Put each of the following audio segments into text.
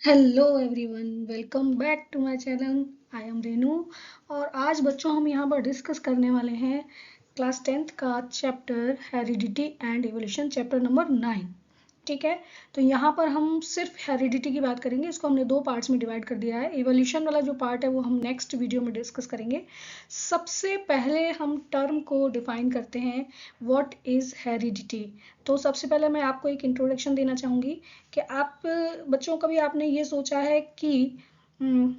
Hello everyone, welcome back to my channel. I am Renu. और आज बच्चों हम यहाँ पर डिस्कस करने वाले हैं क्लास 10th का chapter heredity and evolution, chapter number 9। ठीक है, तो यहाँ पर हम सिर्फ हेरिडिटी की बात करेंगे। इसको हमने दो पार्ट्स में डिवाइड कर दिया है। एवोल्यूशन वाला जो पार्ट है वो हम नेक्स्ट वीडियो में डिस्कस करेंगे। सबसे पहले हम टर्म को डिफाइन करते हैं, व्हाट इज़ हेरिडिटी। तो सबसे पहले मैं आपको एक इंट्रोडक्शन देना चाहूँगी कि आप बच्चों, कभी आपने ये सोचा है कि हम्म,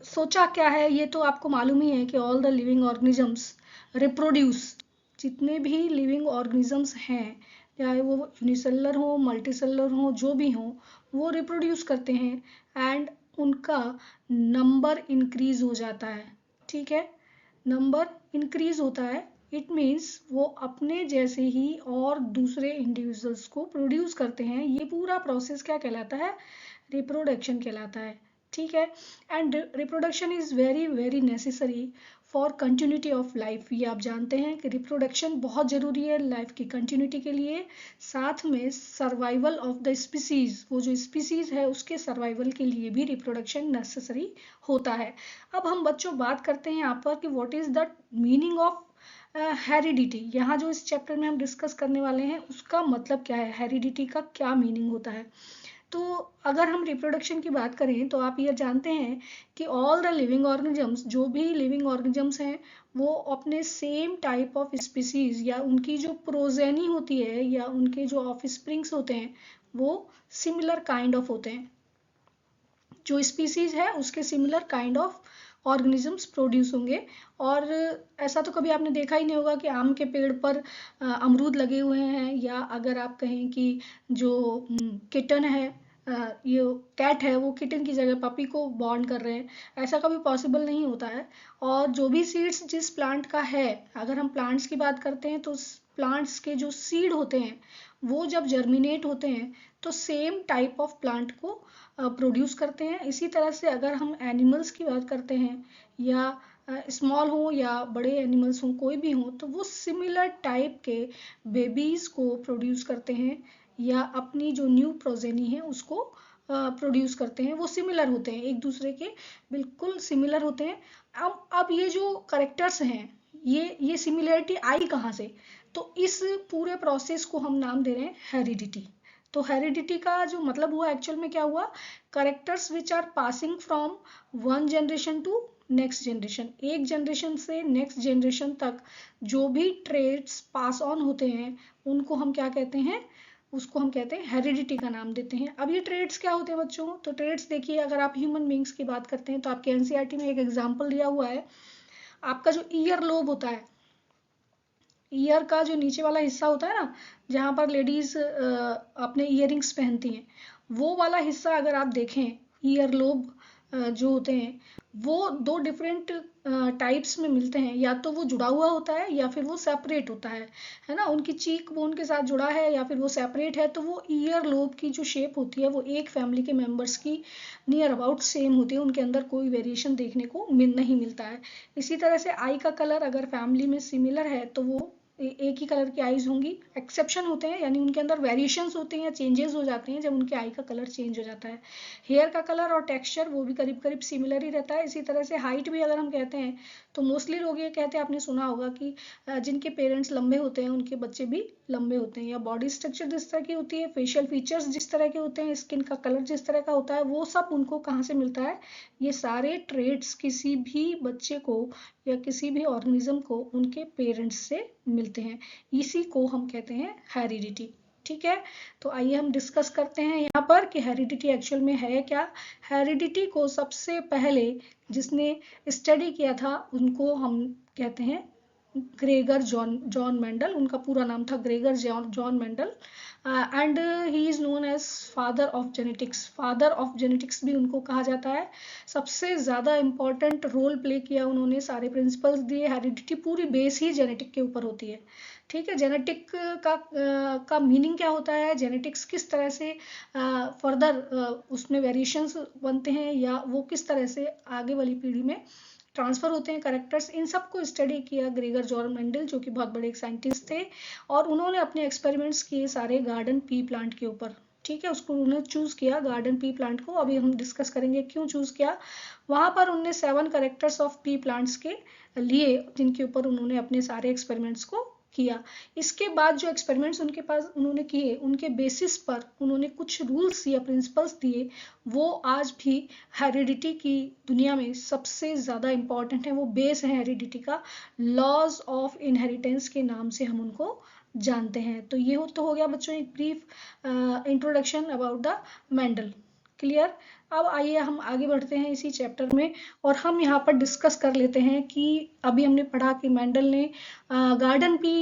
सोचा क्या है, ये तो आपको मालूम ही है कि all the living organisms reproduce. जितने भी लिविंग ऑर्गेनिजम्स हैं, चाहे वो यूनिसेलुलर हो, मल्टीसेलुलर हो, जो भी हो, वो रिप्रोड्यूस करते हैं एंड उनका नंबर इंक्रीज हो जाता है। ठीक है, नंबर इंक्रीज होता है, इट मीन्स वो अपने जैसे ही और दूसरे इंडिविजुअल्स को प्रोड्यूस करते हैं। ये पूरा प्रोसेस क्या कहलाता है? रिप्रोडक्शन कहलाता है। ठीक है, and reproduction is very very necessary for continuity of life. ये आप जानते हैं कि रिप्रोडक्शन बहुत ज़रूरी है लाइफ की कंटिन्यूटी के लिए, साथ में सर्वाइवल ऑफ द स्पीसीज, वो जो स्पीसीज है उसके सर्वाइवल के लिए भी रिप्रोडक्शन नेसेसरी होता है। अब हम बच्चों बात करते हैं यहाँ पर कि what is the meaning of heredity. यहाँ जो इस चैप्टर में हम डिस्कस करने वाले हैं उसका मतलब क्या है, हेरिडिटी का क्या मीनिंग होता है। तो अगर हम रिप्रोडक्शन की बात करें तो आप ये जानते हैं कि ऑल द लिविंग ऑर्गेनिजम्स, जो भी लिविंग ऑर्गेनिजम्स हैं, वो अपने सेम टाइप ऑफ स्पीसीज या उनकी जो प्रोजेनी होती है या उनके जो ऑफ स्प्रिंग्स होते हैं वो सिमिलर काइंड ऑफ होते हैं। जो स्पीसीज है उसके similar kind of organisms produce होंगे। और ऐसा तो कभी आपने देखा ही नहीं होगा कि आम के पेड़ पर अमरूद लगे हुए हैं, या अगर आप कहें कि जो किटन है, ये कैट है, वो किटन की जगह पपी को बॉर्न कर रहे हैं। ऐसा कभी पॉसिबल नहीं होता है। और जो भी सीड्स जिस प्लांट का है, अगर हम प्लांट्स की बात करते हैं तो प्लांट्स के जो सीड होते हैं वो जब जर्मिनेट होते हैं तो सेम टाइप ऑफ प्लांट को प्रोड्यूस करते हैं। इसी तरह से अगर हम एनिमल्स की बात करते हैं, या स्मॉल हो या बड़े एनिमल्स हों, कोई भी हो, तो वो सिमिलर टाइप के बेबीज को प्रोड्यूस करते हैं या अपनी जो न्यू प्रोजेनी है उसको प्रोड्यूस करते हैं। वो सिमिलर होते हैं, एक दूसरे के बिल्कुल सिमिलर होते हैं। अब ये जो करेक्टर्स हैं, ये सिमिलरिटी आई कहाँ से? तो इस पूरे प्रोसेस को हम नाम दे रहे हैं हेरिडिटी। तो हेरिडिटी का जो मतलब हुआ, एक्चुअल में क्या हुआ, characters which are passing from one generation to next generation. एक जनरेशन से नेक्स्ट जनरेशन तक जो भी ट्रेड्स पास ऑन होते हैं उनको हम क्या कहते हैं? उसको हम कहते हैं हेरिडिटी का नाम देते हैं। अब ये ट्रेड्स क्या होते हैं बच्चों? तो ट्रेड्स देखिए, अगर आप ह्यूमन बींग्स की बात करते हैं तो आपके एनसीईआरटी में एक एग्जाम्पल दिया हुआ है। आपका जो ईयर लोब होता है, ईयर का जो नीचे वाला हिस्सा होता है ना, जहाँ पर लेडीज अपने इयरिंग्स पहनती हैं, वो वाला हिस्सा अगर आप देखें, ईयर लोब जो होते हैं वो दो डिफरेंट टाइप्स में मिलते हैं। या तो वो जुड़ा हुआ होता है या फिर वो सेपरेट होता है ना। उनकी चीक बोन के साथ जुड़ा है या फिर वो सेपरेट है, तो वो ईयर लोब की जो शेप होती है वो एक फैमिली के मेंबर्स की नियर अबाउट सेम होती है, उनके अंदर कोई वेरिएशन देखने को नहीं मिलता है। इसी तरह से आई का कलर अगर फैमिली में सिमिलर है तो वो एक ही कलर की आईज होंगी। एक्सेप्शन होते हैं, यानी उनके अंदर वेरिएशंस होते हैं या चेंजेस हो जाते हैं जब उनके आई का कलर चेंज हो जाता है। हेयर का कलर और टेक्सचर वो भी करीब करीब सिमिलर ही रहता है। इसी तरह से हाइट भी अगर हम कहते हैं तो मोस्टली लोग ये कहते हैं, आपने सुना होगा कि जिनके पेरेंट्स लंबे होते हैं उनके बच्चे भी लंबे होते हैं। या बॉडी स्ट्रक्चर जिस तरह की होती है, फेशियल फीचर्स जिस तरह के होते हैं, स्किन का कलर जिस तरह का होता है, वो सब उनको कहाँ से मिलता है? ये सारे ट्रेड्स किसी भी बच्चे को या किसी भी ऑर्गेनिज्म को उनके पेरेंट्स से मिलते हैं। इसी को हम कहते हैं हेरिडिटी। ठीक है, तो आइए हम डिस्कस करते हैं यहाँ पर कि हेरिडिटी एक्चुअल में है क्या। हेरिडिटी को सबसे पहले जिसने स्टडी किया था उनको हम कहते हैं ग्रेगर जॉन जॉन मेंडल। उनका पूरा नाम था Gregor John Mendel, and he is known as father of genetics. Father of genetics भी उनको कहा जाता है। सबसे ज़्यादा इम्पॉर्टेंट रोल प्ले किया उन्होंने, सारे प्रिंसिपल्स दिए। हेरिडिटी पूरी बेस ही जेनेटिक के ऊपर होती है। ठीक है, जेनेटिक का मीनिंग क्या होता है, जेनेटिक्स किस तरह से फर्दर उसमें वेरिएशंस बनते हैं या वो किस तरह से आगे वाली पीढ़ी में ट्रांसफर होते हैं करेक्टर्स, इन सब को स्टडी किया ग्रेगर जॉन मेंडल, जो कि बहुत बड़े एक साइंटिस्ट थे। और उन्होंने अपने एक्सपेरिमेंट्स किए सारे गार्डन पी प्लांट के ऊपर। ठीक है, उसको उन्होंने चूज किया गार्डन पी प्लांट को। अभी हम डिस्कस करेंगे क्यों चूज किया। वहां पर उन्होंने 7 कैरेक्टर्स ऑफ पी प्लांट्स के लिए, जिनके ऊपर उन्होंने अपने सारे एक्सपेरिमेंट्स को किया। इसके बाद जो एक्सपेरिमेंट्स उनके पास उन्होंने किए, उनके बेसिस पर उन्होंने कुछ रूल्स या प्रिंसिपल्स दिए, वो आज भी हेरिडिटी की दुनिया में सबसे ज़्यादा इम्पॉर्टेंट है। वो बेस है हेरिडिटी का, लॉज ऑफ इनहेरिटेंस के नाम से हम उनको जानते हैं। तो ये तो हो गया बच्चों एक brief introduction about the Mendel. Clear. अब आइए हम आगे बढ़ते हैं इसी चैप्टर में, और हम यहाँ पर डिस्कस कर लेते हैं कि अभी हमने पढ़ा कि मेंडल ने गार्डन पी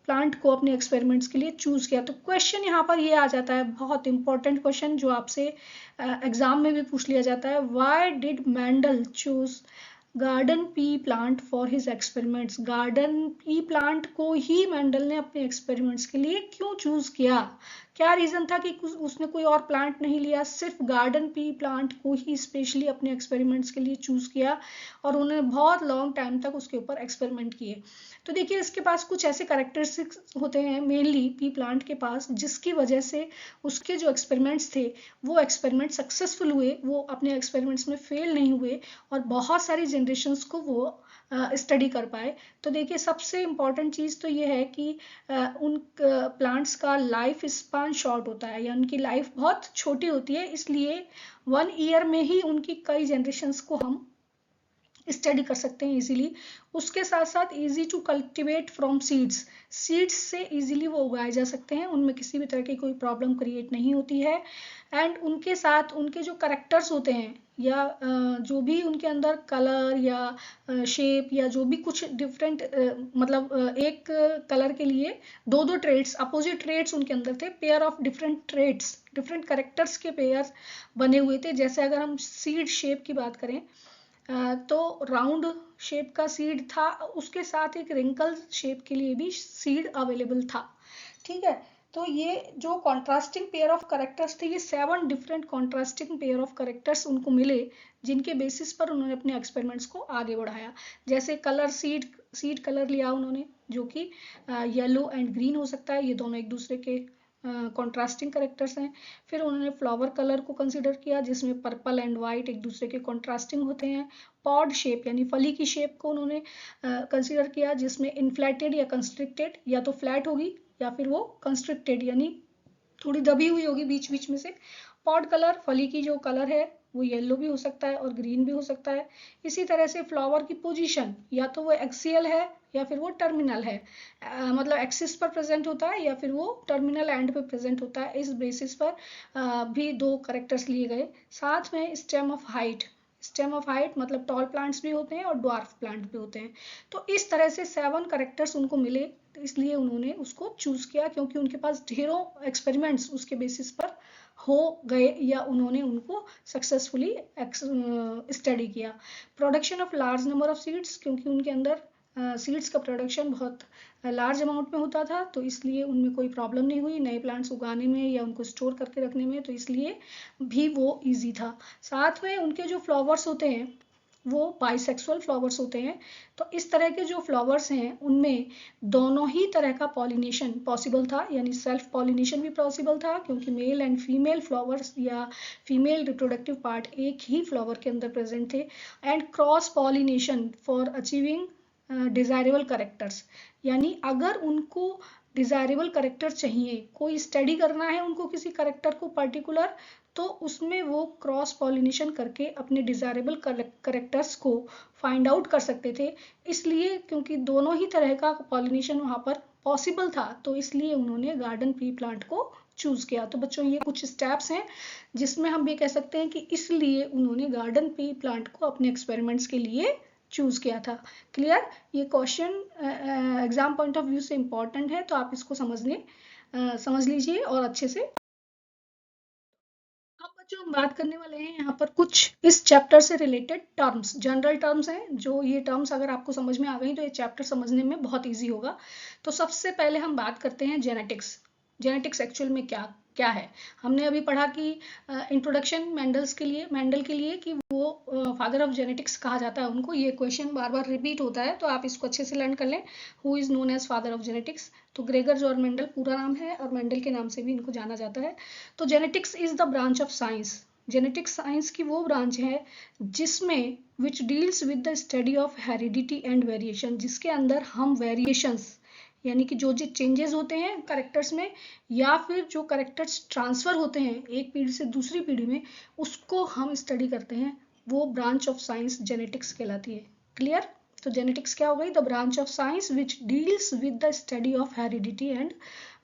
प्लांट को अपने एक्सपेरिमेंट्स के लिए चूज किया। तो क्वेश्चन यहाँ पर ये आ जाता है, बहुत इंपॉर्टेंट क्वेश्चन जो आपसे एग्जाम में भी पूछ लिया जाता है। Why did Mendel choose garden pea plant for his experiments. Garden pea plant को ही मेंडल ने अपने एक्सपेरिमेंट्स के लिए क्यों चूज किया? क्या रीजन था कि उसने कोई और प्लांट नहीं लिया, सिर्फ गार्डन पी प्लांट को ही स्पेशली अपने एक्सपेरिमेंट्स के लिए चूज किया, और उन्होंने बहुत लॉन्ग टाइम तक उसके ऊपर एक्सपेरिमेंट किए। तो देखिए, इसके पास कुछ ऐसे कैरेक्टरिस्टिक्स होते हैं मेनली पी प्लांट के पास, जिसकी वजह से उसके जो एक्सपेरिमेंट्स थे वो एक्सपेरिमेंट सक्सेसफुल हुए, वो अपने एक्सपेरिमेंट्स में फेल नहीं हुए, और बहुत सारी जनरेशन्स को वो स्टडी कर पाए। तो देखिए, सबसे इम्पॉर्टेंट चीज़ तो ये है कि उन प्लांट्स का लाइफ स्पान शॉर्ट होता है, या उनकी लाइफ बहुत छोटी होती है, इसलिए 1 ईयर में ही उनकी कई जनरेशन्स को हम स्टडी कर सकते हैं इजीली। उसके साथ साथ easy to cultivate from seeds, seeds से इजीली वो उगाए जा सकते हैं, उनमें किसी भी तरह की कोई प्रॉब्लम क्रिएट नहीं होती है। एंड उनके साथ उनके जो करेक्टर्स होते हैं, या जो भी उनके अंदर कलर या शेप या जो भी कुछ डिफरेंट, मतलब एक कलर के लिए दो दो ट्रेड्स, अपोजिट ट्रेड्स उनके अंदर थे, pair of different traits, different characters के पेयर बने हुए थे। जैसे अगर हम सीड शेप की बात करें, तो राउंड शेप का सीड था, उसके साथ एक रिंकल शेप के लिए भी सीड अवेलेबल था। ठीक है, तो ये जो कॉन्ट्रास्टिंग पेयर ऑफ करेक्टर्स थे, ये 7 different contrasting pair of characters उनको मिले, जिनके बेसिस पर उन्होंने अपने एक्सपेरिमेंट्स को आगे बढ़ाया। जैसे कलर, सीड कलर लिया उन्होंने, जो कि येलो एंड ग्रीन हो सकता है, ये दोनों एक दूसरे के कॉन्ट्रास्टिंग करेक्टर्स हैं। फिर उन्होंने फ्लावर कलर को कंसीडर किया, जिसमें पर्पल एंड वाइट एक दूसरे के कॉन्ट्रास्टिंग होते हैं। पॉड शेप यानी फली की शेप को उन्होंने कंसीडर किया, जिसमें इन्फ्लेटेड या कंस्ट्रिक्टेड, या तो फ्लैट होगी या फिर वो कंस्ट्रिक्टेड यानी थोड़ी दबी हुई होगी बीच बीच में से। पॉड कलर, फली की जो कलर है वो येलो भी हो सकता है और ग्रीन भी हो सकता है। इसी तरह से फ्लावर की पोजीशन, या तो वो एक्सियल है या फिर वो टर्मिनल है, मतलब एक्सिस पर प्रेजेंट होता है या फिर वो टर्मिनल एंड पे प्रेजेंट होता है। इस बेसिस पर भी 2 करेक्टर्स लिए गए। साथ में stem of height, stem of height मतलब टॉल प्लांट्स भी होते हैं और ड्वार्फ प्लांट भी होते हैं। तो इस तरह से 7 करेक्टर्स उनको मिले, तो इसलिए उन्होंने उसको चूज किया, क्योंकि उनके पास ढेरों एक्सपेरिमेंट्स उसके बेसिस पर हो गए, या उन्होंने उनको सक्सेसफुली स्टडी किया। Production of large number of seeds, क्योंकि उनके अंदर सीड्स का प्रोडक्शन बहुत लार्ज अमाउंट में होता था, तो इसलिए उनमें कोई प्रॉब्लम नहीं हुई नए प्लांट्स उगाने में या उनको स्टोर करके रखने में, तो इसलिए भी वो इजी था। साथ में उनके जो फ्लावर्स होते हैं वो बाइसेक्सुअल फ्लावर्स होते हैं। तो इस तरह के जो फ्लावर्स हैं उनमें दोनों ही तरह का पॉलिनेशन पॉसिबल था, यानी सेल्फ पॉलिनेशन भी पॉसिबल था, क्योंकि मेल एंड फीमेल फ्लावर्स या फीमेल रिप्रोडक्टिव पार्ट एक ही फ्लावर के अंदर प्रेजेंट थे। And cross pollination for achieving desirable characters, यानी अगर उनको डिजायरेबल करेक्टर चाहिए, कोई स्टडी करना है उनको किसी करेक्टर को पर्टिकुलर, तो उसमें वो क्रॉस पॉलिनेशन करके अपने डिजायरेबल करेक्टर्स को फाइंड आउट कर सकते थे। इसलिए क्योंकि दोनों ही तरह का पॉलिनेशन वहाँ पर पॉसिबल था, तो इसलिए उन्होंने गार्डन पी प्लांट को चूज किया। तो बच्चों, ये कुछ स्टेप्स हैं जिसमें हम ये कह सकते हैं कि इसलिए उन्होंने गार्डन पी प्लांट को अपने एक्सपेरिमेंट्स के लिए चूज किया था। क्लियर। ये question exam point of view से इंपॉर्टेंट है, तो आप इसको समझ लीजिए और अच्छे से। अब बच्चों, हम बात करने वाले हैं यहाँ पर कुछ इस चैप्टर से रिलेटेड टर्म्स, जनरल टर्म्स हैं, जो ये टर्म्स अगर आपको समझ में आ गई तो ये चैप्टर समझने में बहुत ईजी होगा। तो सबसे पहले हम बात करते हैं जेनेटिक्स। जेनेटिक्स एक्चुअल में क्या क्या है। हमने अभी पढ़ा कि इंट्रोडक्शन मेंडल के लिए कि वो फादर ऑफ जेनेटिक्स कहा जाता है उनको। ये क्वेश्चन बार बार रिपीट होता है, तो आप इसको अच्छे से लर्न कर लें। Who is known as father of genetics? तो ग्रेगर जॉर्ज मेंडल पूरा नाम है, और मेंडल के नाम से भी इनको जाना जाता है। तो genetics is the branch of science. Genetics science की वो ब्रांच है जिसमें which deals with the study of heredity and variation, जिसके अंदर हम वेरिएशंस यानी कि जो चेंजेस होते हैं करेक्टर्स में, या फिर जो करेक्टर्स ट्रांसफर होते हैं एक पीढ़ी से दूसरी पीढ़ी में, उसको हम स्टडी करते हैं। वो ब्रांच ऑफ साइंस जेनेटिक्स कहलाती है। क्लियर? तो जेनेटिक्स क्या हो गई? The branch of science which deals with the study of heredity and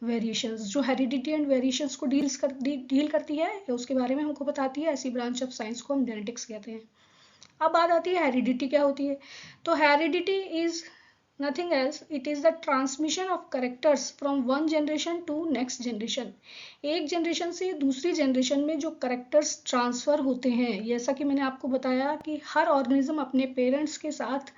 variations. जो हेरिडिटी एंड वेरिएशंस को डील करती है या उसके बारे में हमको बताती है, ऐसी ब्रांच ऑफ साइंस को हम जेनेटिक्स कहते हैं। अब बात आती है हेरिडिटी क्या होती है। तो heredity is nothing else, it is the transmission of characters from one generation to next generation। एक जनरेशन से दूसरी जनरेशन में जो करेक्टर्स ट्रांसफर होते हैं, जैसा कि मैंने आपको बताया कि हर ऑर्गेनिज्म अपने पेरेंट्स के साथ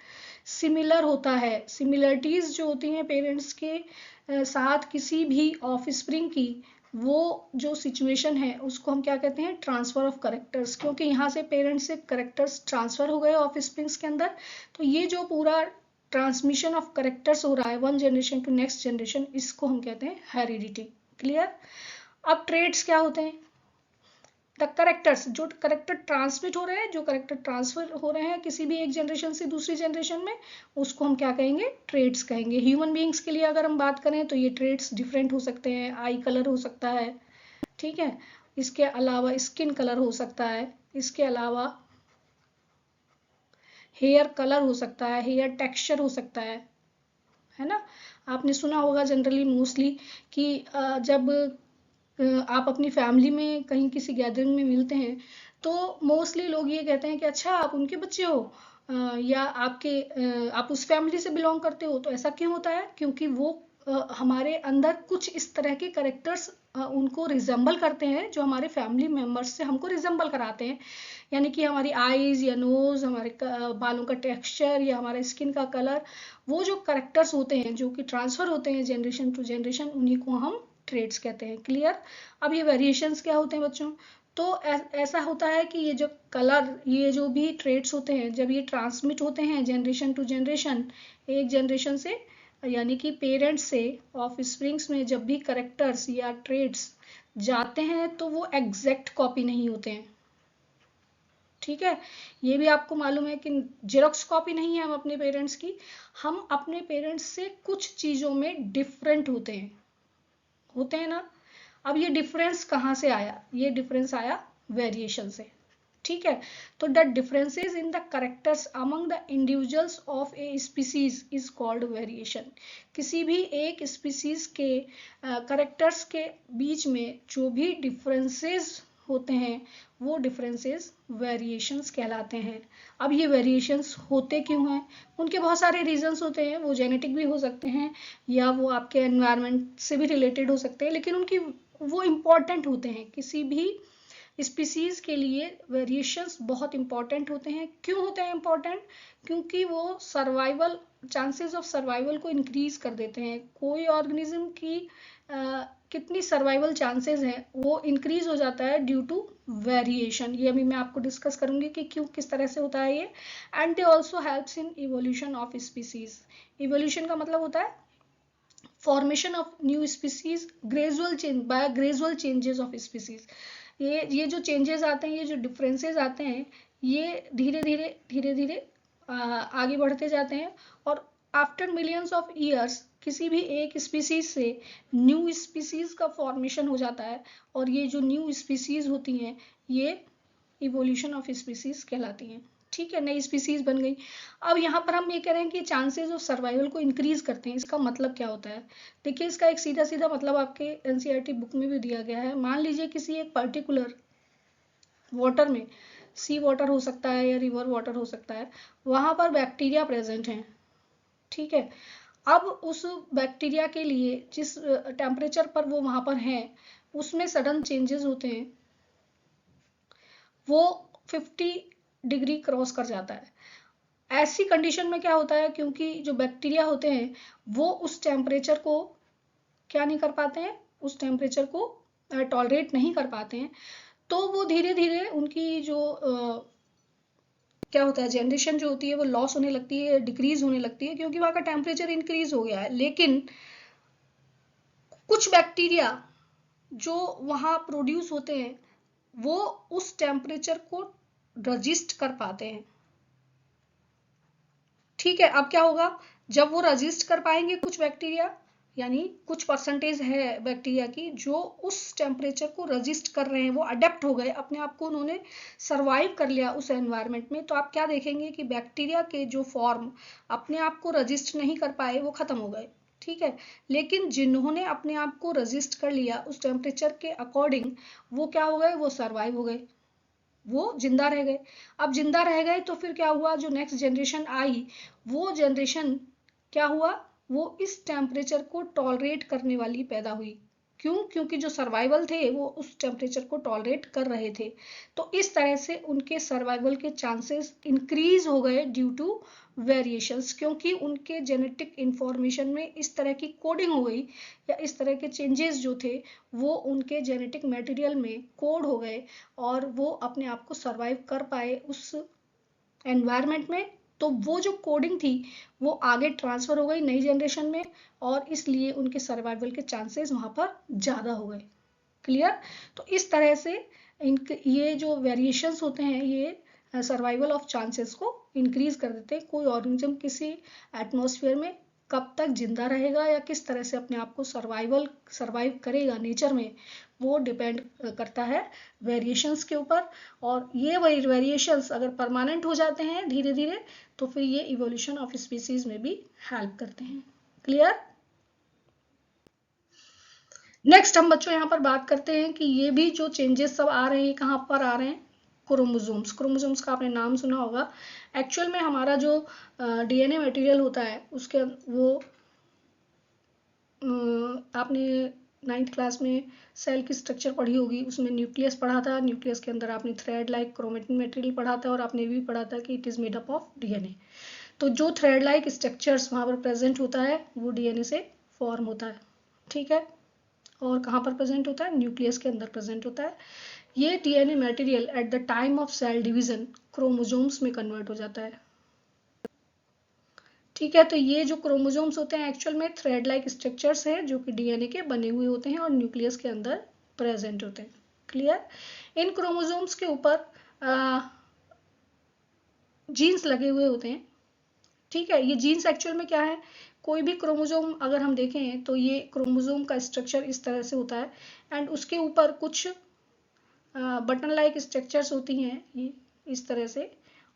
सिमिलर होता है। सिमिलरिटीज जो होती हैं पेरेंट्स के साथ किसी भी ऑफस्प्रिंग की, वो जो सिचुएशन है उसको हम क्या कहते हैं? Transfer of characters. क्योंकि यहाँ से पेरेंट्स से करेक्टर्स ट्रांसफर हो गए ऑफस्प्रिंग्स के अंदर, तो ये जो पूरा ट्रांसमिशन ऑफ करेक्टर्स हो रहा है one generation to next generation, इसको हम कहते हैं हेरिडिटी। क्लियर? अब ट्रेड्स क्या होते हैं? द करेक्टर्स, जो करेक्टर ट्रांसमिट हो रहे हैं, जो करेक्टर ट्रांसफर हो रहे हैं किसी भी एक जनरेशन से दूसरी जनरेशन में, उसको हम क्या कहेंगे? ट्रेड्स कहेंगे। ह्यूमन बीइंग्स के लिए अगर हम बात करें तो ये ट्रेड्स डिफरेंट हो सकते हैं। आई कलर हो सकता है, ठीक है, इसके अलावा स्किन कलर हो सकता है, इसके अलावा हेयर कलर हो सकता है, हेयर टेक्सचर हो सकता है ना। आपने सुना होगा जनरली मोस्टली कि जब आप अपनी फैमिली में कहीं किसी गैदरिंग में मिलते हैं तो मोस्टली लोग ये कहते हैं कि अच्छा आप उनके बच्चे हो, या आप उस फैमिली से बिलोंग करते हो। तो ऐसा क्यों होता है? क्योंकि वो हमारे अंदर कुछ इस तरह के करेक्टर्स उनको रिजेंबल करते हैं, जो हमारे फैमिली मेम्बर्स से हमको रिजेंबल कराते हैं। यानी कि हमारी आईज या नोज, हमारे बालों का टेक्सचर या हमारे स्किन का कलर, वो जो करेक्टर्स होते हैं जो कि ट्रांसफर होते हैं जनरेशन टू जनरेशन, उन्हीं को हम ट्रेड्स कहते हैं। क्लियर? अब ये वेरिएशंस क्या होते हैं बच्चों? तो ऐसा होता है कि ये जो कलर, ये जो भी ट्रेड्स होते हैं, जब ये ट्रांसमिट होते हैं जनरेशन टू जनरेशन, एक जनरेशन से यानी कि पेरेंट्स से ऑफस्प्रिंग्स में जब भी करेक्टर्स या ट्रेड्स जाते हैं तो वो एग्जैक्ट कॉपी नहीं होते हैं। ठीक है, ये भी आपको मालूम है कि जेरोक्स कॉपी नहीं है हम अपने पेरेंट्स की, हम अपने पेरेंट्स से कुछ चीजों में डिफरेंट होते हैं ना। अब ये डिफरेंस कहाँ से आया? ये डिफरेंस आया वेरिएशन से। ठीक है, तो the differences in the characters among the individuals of a species is called variation. किसी भी एक स्पीसीज के करेक्टर्स के बीच में जो भी डिफरेंसेस होते हैं वो डिफरेंसेस वेरिएशंस कहलाते हैं। अब ये वेरिएशंस होते क्यों हैं? उनके बहुत सारे रीजंस होते हैं। वो जेनेटिक भी हो सकते हैं या वो आपके एनवायरनमेंट से भी रिलेटेड हो सकते हैं, लेकिन उनकी वो इम्पॉर्टेंट होते हैं। किसी भी स्पीसीज के लिए वेरिएशंस बहुत इंपॉर्टेंट होते हैं। क्यों होते हैं इंपॉर्टेंट? क्योंकि वो सर्वाइवल, चांसेस ऑफ सर्वाइवल को इंक्रीज कर देते हैं। कोई ऑर्गेनिज्म की कितनी सर्वाइवल चांसेस हैं वो इंक्रीज हो जाता है ड्यू टू वेरिएशन। ये अभी मैं आपको डिस्कस करूंगी कि क्यों, किस तरह से होता है ये। And they also helps in evolution of species. Evolution का मतलब होता है formation of new species, gradual change, by gradual changes of species. ये जो चेंजेस आते हैं, ये जो डिफरेंसेस आते हैं, ये धीरे धीरे आगे बढ़ते जाते हैं, और आफ्टर मिलियंस ऑफ ईयर्स किसी भी एक स्पीसीज से न्यू स्पीसीज का फॉर्मेशन हो जाता है, और ये जो न्यू स्पीसीज होती हैं ये इवोल्यूशन ऑफ स्पीसीज कहलाती हैं। ठीक है, नई स्पीसीज बन गई। अब यहाँ पर हम ये कह रहे हैं कि चांसेस ऑफ सर्वाइवल को इंक्रीज करते हैं। इसका मतलब क्या होता है? देखिए, इसका एक सीधा सीधा मतलब आपके एनसीईआरटी बुक में भी दिया गया है। मान लीजिए किसी एक पर्टिकुलर वाटर में, सी वाटर हो सकता है या रिवर वाटर हो सकता है, वहां पर बैक्टीरिया प्रेजेंट हैं। ठीक है, अब उस बैक्टीरिया के लिए जिस टेम्परेचर पर वो वहां पर हैं उसमें सडन चेंजेस होते हैं, वो 50 डिग्री क्रॉस कर जाता है। ऐसी कंडीशन में क्या होता है, क्योंकि जो बैक्टीरिया होते हैं वो उस टेम्परेचर को क्या नहीं कर पाते हैं, उस टेम्परेचर को टॉलरेट नहीं कर पाते हैं, तो वो धीरे धीरे उनकी जो क्या होता है, जनरेशन जो होती है वो लॉस होने लगती है, डिक्रीज होने लगती है, क्योंकि वहाँ का टेम्परेचर इंक्रीज हो गया है। लेकिन कुछ बैक्टीरिया जो वहाँ प्रोड्यूस होते हैं वो उस टेम्परेचर को रजिस्ट कर पाते हैं। ठीक है, अब क्या होगा, जब वो रजिस्ट कर पाएंगे कुछ बैक्टीरिया, यानी कुछ परसेंटेज है बैक्टीरिया की जो उस टेम्परेचर को रजिस्ट कर रहे हैं, वो अडेप्ट हो गए, अपने आप को उन्होंने सरवाइव कर लिया उस एनवायरनमेंट में, तो आप क्या देखेंगे कि बैक्टीरिया के जो फॉर्म अपने आप को रजिस्ट नहीं कर पाए वो खत्म हो गए। ठीक है, लेकिन जिन्होंने अपने आप को रजिस्ट कर लिया उस टेम्परेचर के अकॉर्डिंग, वो क्या हो गए, वो सरवाइव हो गए, वो जिंदा रह गए। अब जिंदा रह गए तो फिर क्या हुआ, जो नेक्स्ट जनरेशन आई, वो जनरेशन क्या हुआ, वो इस टेम्परेचर को टॉलरेट करने वाली पैदा हुई। क्यों? क्योंकि जो सर्वाइवल थे वो उस टेम्परेचर को टॉलरेट कर रहे थे, तो इस तरह से उनके सर्वाइवल के चांसेस इंक्रीज हो गए ड्यू टू वेरिएशंस, क्योंकि उनके जेनेटिक इंफॉर्मेशन में इस तरह की कोडिंग हो गई, या इस तरह के चेंजेस जो थे वो उनके जेनेटिक मटेरियल में कोड हो गए, और वो अपने आप को सर्वाइव कर पाए उस एनवायरनमेंट में। तो वो जो कोडिंग थी वो आगे ट्रांसफर हो गई नई जनरेशन में, और इसलिए उनके सर्वाइवल के चांसेस वहां पर ज़्यादा हो गए। क्लियर? तो इस तरह से ये जो वेरिएशंस होते हैं ये सर्वाइवल ऑफ चांसेस को इंक्रीज कर देते हैं। कोई ऑर्गेनिज्म किसी एटमॉस्फेयर में कब तक जिंदा रहेगा या किस तरह से अपने आप को सर्वाइव करेगा नेचर में, वो डिपेंड करता है वेरिएशंस के ऊपर। और ये वेरिएशंस अगर परमानेंट हो जाते हैं धीरे धीरे, तो फिर ये इवोल्यूशन ऑफ स्पीसीज में भी हेल्प करते हैं। क्लियर? नेक्स्ट हम बच्चों यहाँ पर बात करते हैं कि ये भी जो चेंजेस सब आ रहे हैं कहाँ पर आ रहे हैं, क्रोमोसोम्स। क्रोमोसोम्स का आपने नाम सुना होगा। एक्चुअल में हमारा जो डीएनए मटेरियल होता है उसके वो आपने 9th क्लास में सेल की स्ट्रक्चर पढ़ी होगी, उसमें न्यूक्लियस पढ़ा था, न्यूक्लियस के अंदर आपने थ्रेड लाइक क्रोमेटिन मटेरियल पढ़ा था, और आपने भी पढ़ा था कि it is made up of DNA. तो जो थ्रेड लाइक स्ट्रक्चर्स वहाँ पर प्रेजेंट होता है वो डीएनए से फॉर्म होता है। ठीक है, और कहाँ पर प्रेजेंट होता है, न्यूक्लियस के अंदर प्रेजेंट होता है। ये DNA material at the time of cell division chromosomes में कन्वर्ट हो जाता है। ठीक है, तो ये जो क्रोमोसोम्स होते हैं एक्चुअल में थ्रेड लाइक स्ट्रक्चर्स हैं जो कि डीएनए के बने हुए होते हैं और न्यूक्लियस के अंदर प्रेजेंट होते हैं। क्लियर? इन क्रोमोसोम्स के ऊपर जीन्स लगे हुए होते हैं। ठीक है, ये जीन्स एक्चुअल में क्या है, कोई भी क्रोमोसोम अगर हम देखें तो ये क्रोमोसोम का स्ट्रक्चर इस तरह से होता है, एंड उसके ऊपर कुछ बटन लाइक स्ट्रक्चर्स होती हैं ये इस तरह से,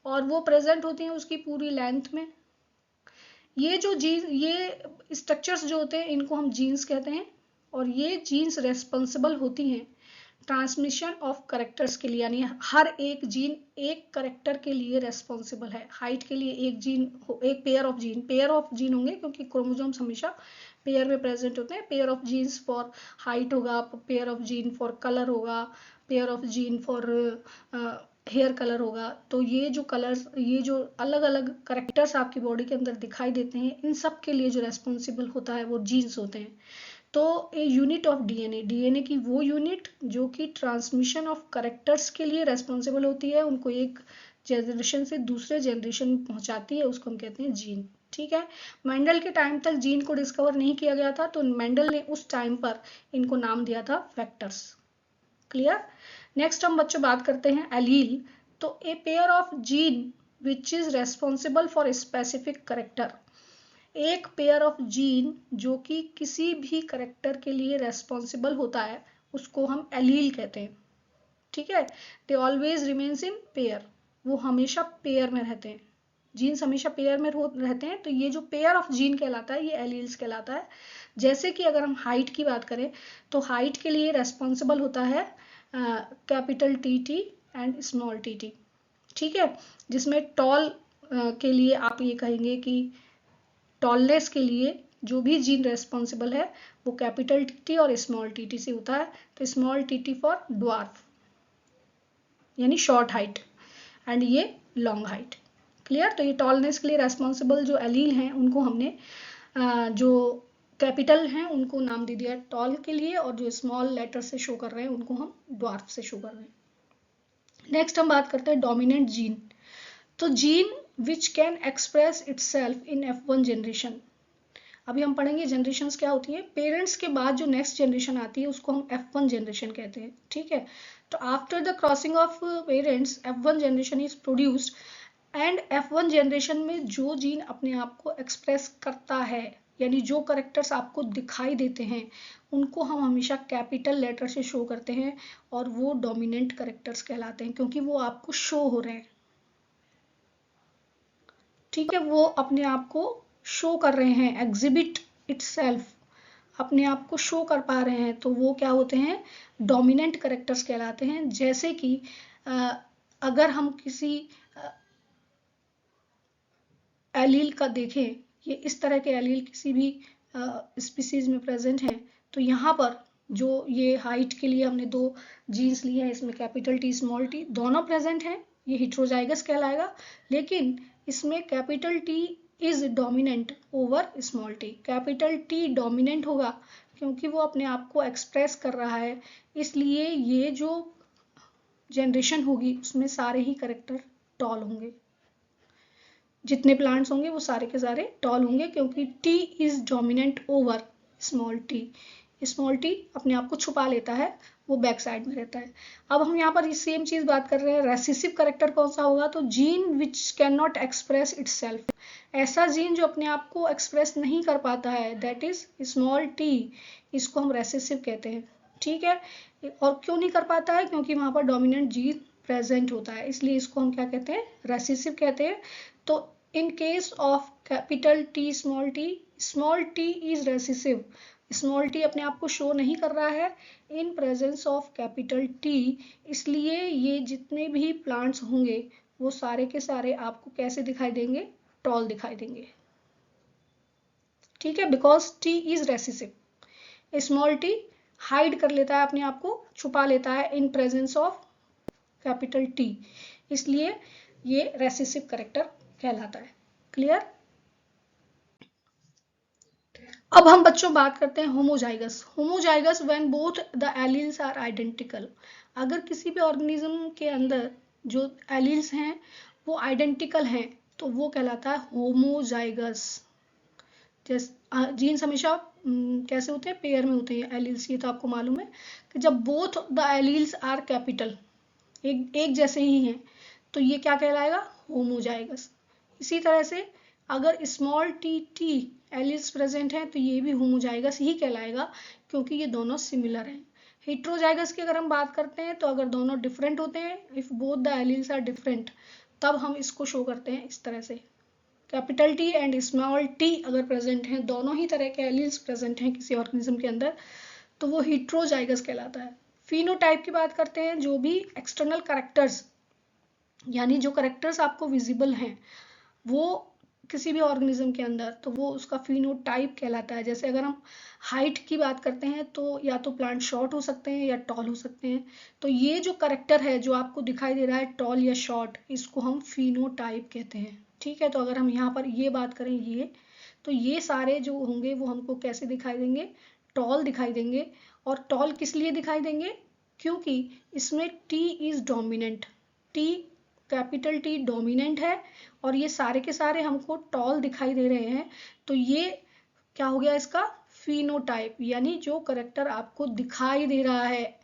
और वो प्रेजेंट होती हैं उसकी पूरी लेंथ में। ये जो ये स्ट्रक्चर्स जो होते हैं इनको हम जीन्स कहते हैं, और ये जीन्स रेस्पॉन्सिबल होती हैं ट्रांसमिशन ऑफ करेक्टर्स के लिए, यानी हर एक जीन एक करेक्टर के लिए रेस्पॉन्सिबल है। हाइट के लिए एक जीन, एक पेयर ऑफ जीन होंगे, क्योंकि क्रोमोसोम्स हमेशा पेयर में प्रेजेंट होते हैं। Pair of genes for height होगा, pair of gene for colour होगा, pair of gene for hair colour होगा। तो ये जो कलर्स, ये जो अलग अलग करेक्टर्स आपकी बॉडी के अंदर दिखाई देते हैं, इन सब के लिए जो रेस्पॉन्सिबल होता है वो जीन्स होते हैं। तो a unit of DNA, DNA की वो यूनिट जो कि ट्रांसमिशन ऑफ करेक्टर्स के लिए रेस्पॉन्सिबल होती है, उनको एक जनरेशन से दूसरे जनरेशन में पहुंचाती है, उसको हम कहते हैं जीन। ठीक है, मेंडल के टाइम तक जीन को डिस्कवर नहीं किया गया था, तो मेंडल ने उस टाइम पर इनको नाम दिया था वेक्टर्स। क्लियर? नेक्स्ट हम बच्चों बात करते हैं एलील। तो a pair of gene which is responsible for specific character, एक पेयर ऑफ जीन जो कि किसी भी करेक्टर के लिए रेस्पॉन्सिबल होता है उसको हम एलील कहते हैं। ठीक है, they always remains in pair, वो हमेशा पेयर में रहते हैं, जीन्स हमेशा पेयर में रहते हैं। तो ये जो पेयर ऑफ जीन कहलाता है ये एलील्स कहलाता है। जैसे कि अगर हम हाइट की बात करें तो हाइट के लिए रेस्पॉन्सिबल होता है capital T and small T. ठीक है, जिसमें टॉल के लिए आप ये कहेंगे कि टॉलनेस के लिए जो भी जीन रेस्पॉन्सिबल है वो कैपिटल टी और स्मॉल टी से होता है। तो स्मॉल टी फॉर ड्वार्फ यानी शॉर्ट हाइट, एंड ये लॉन्ग हाइट। क्लियर? तो ये टॉलनेस के लिए रेस्पॉन्सिबल जो एलील हैं उनको हमने जो कैपिटल हैं उनको नाम दे दिया टॉल के लिए, और जो स्मॉल लेटर से शो कर रहे हैं उनको हम ड्वार्फ से शो कर रहे हैं। नेक्स्ट हम बात करते हैं डोमिनेंट जीन। तो gene which can express itself in F1 generation. अभी हम पढ़ेंगे जनरेशंस क्या होती है। पेरेंट्स के बाद जो नेक्स्ट जनरेशन आती है उसको हम F1 जनरेशन कहते हैं, ठीक है। तो after the crossing of parents F1 generation is produced, and F1 generation में जो जीन अपने आप को एक्सप्रेस करता है, यानी जो करेक्टर्स आपको दिखाई देते हैं, उनको हम हमेशा कैपिटल लेटर से शो करते हैं, और वो डोमिनेंट करेक्टर्स कहलाते हैं, क्योंकि वो आपको शो हो रहे हैं, ठीक है। वो अपने आप को शो कर रहे हैं, एग्जिबिट इटसेल्फ, अपने आप को शो कर पा रहे हैं, तो वो क्या होते हैं, डोमिनेंट करेक्टर्स कहलाते हैं। जैसे कि अगर हम किसी एलील का देखें, ये इस तरह के एलील किसी भी स्पीसीज में प्रेजेंट हैं, तो यहाँ पर जो ये हाइट के लिए हमने दो जीन्स लिए हैं, इसमें कैपिटल टी स्मॉल टी दोनों प्रेजेंट हैं, ये हिट्रोजाइगस कहलाएगा। लेकिन इसमें capital T is dominant over small T. Capital T dominant होगा क्योंकि वो अपने आप को एक्सप्रेस कर रहा है, इसलिए ये जो जनरेशन होगी उसमें सारे ही करेक्टर टॉल होंगे। जितने प्लांट्स होंगे वो सारे के सारे टॉल होंगे, क्योंकि T is dominant over small T. Small T अपने आप को छुपा लेता है, वो बैक साइड में रहता है। अब हम यहाँ पर सेम चीज बात कर रहे हैं, रेसिसिव करेक्टर कौन सा होगा, तो gene which can not express itself. ऐसा जीन जो अपने आप को एक्सप्रेस नहीं कर पाता है, दैट इज स्मॉल टी, इसको हम रेसिसिव कहते हैं, ठीक है। और क्यों नहीं कर पाता है, क्योंकि वहां पर डोमिनेंट जीन प्रेजेंट होता है, इसलिए इसको हम क्या कहते हैं, रेसिसिव कहते हैं। तो in case of capital T small t is recessive, small t अपने आप को शो नहीं कर रहा है in presence of capital T, इसलिए ये जितने भी प्लांट्स होंगे वो सारे के सारे आपको कैसे दिखाई देंगे, टॉल दिखाई देंगे, ठीक है, because T is recessive। Small t hide कर लेता है, अपने आप को छुपा लेता है in presence of capital T, इसलिए ये रेसिसिव करेक्टर कहलाता है। क्लियर। अब हम बच्चों बात करते हैं homozygous. Homozygous when both the alleles are identical. अगर किसी भी ऑर्गेनिज्म के अंदर जो एलील्स हैं वो आइडेंटिकल हैं तो वो कहलाता है होमोजाइगस। जैसे जीन्स हमेशा कैसे होते हैं, पेयर में होते हैं एलील्स, ये तो आपको मालूम है कि जब both the alleles are capital, एक जैसे ही हैं, तो ये क्या कहलाएगा, होमोजाइगस। इसी तरह से अगर small T T alleles present है तो ये भी होमोजाइगस ही कहलाएगा, क्योंकि ये दोनों सिमिलर हैं। हेट्रोजाइगस की अगर हम बात करते हैं तो अगर दोनों डिफरेंट होते हैं, if both the alleles are different, तब हम इसको शो करते हैं इस तरह से। Capital T and small T अगर प्रेजेंट हैं, दोनों ही तरह के एलील्स प्रेजेंट हैं किसी ऑर्गेनिज्म के अंदर, तो वो हेट्रोजाइगस कहलाता है। फिनोटाइप की बात करते हैं, जो भी एक्सटर्नल कैरेक्टर्स, यानी जो कैरेक्टर्स आपको विजिबल हैं वो किसी भी ऑर्गेनिज्म के अंदर, तो वो उसका फिनोटाइप कहलाता है। जैसे अगर हम हाइट की बात करते हैं तो या तो प्लांट शॉर्ट हो सकते हैं या टॉल हो सकते हैं, तो ये जो कैरेक्टर है जो आपको दिखाई दे रहा है टॉल या शॉर्ट, इसको हम फिनोटाइप कहते हैं, ठीक है। तो अगर हम यहाँ पर ये बात करें ये, तो ये सारे जो होंगे वो हमको कैसे दिखाई देंगे, टॉल दिखाई देंगे। और टॉल किस लिए दिखाई देंगे, क्योंकि इसमें T is dominant, T capital T dominant है और ये सारे के सारे हमको टॉल दिखाई दे रहे हैं, तो ये क्या हो गया इसका फिनोटाइप, यानी जो करेक्टर आपको दिखाई दे रहा है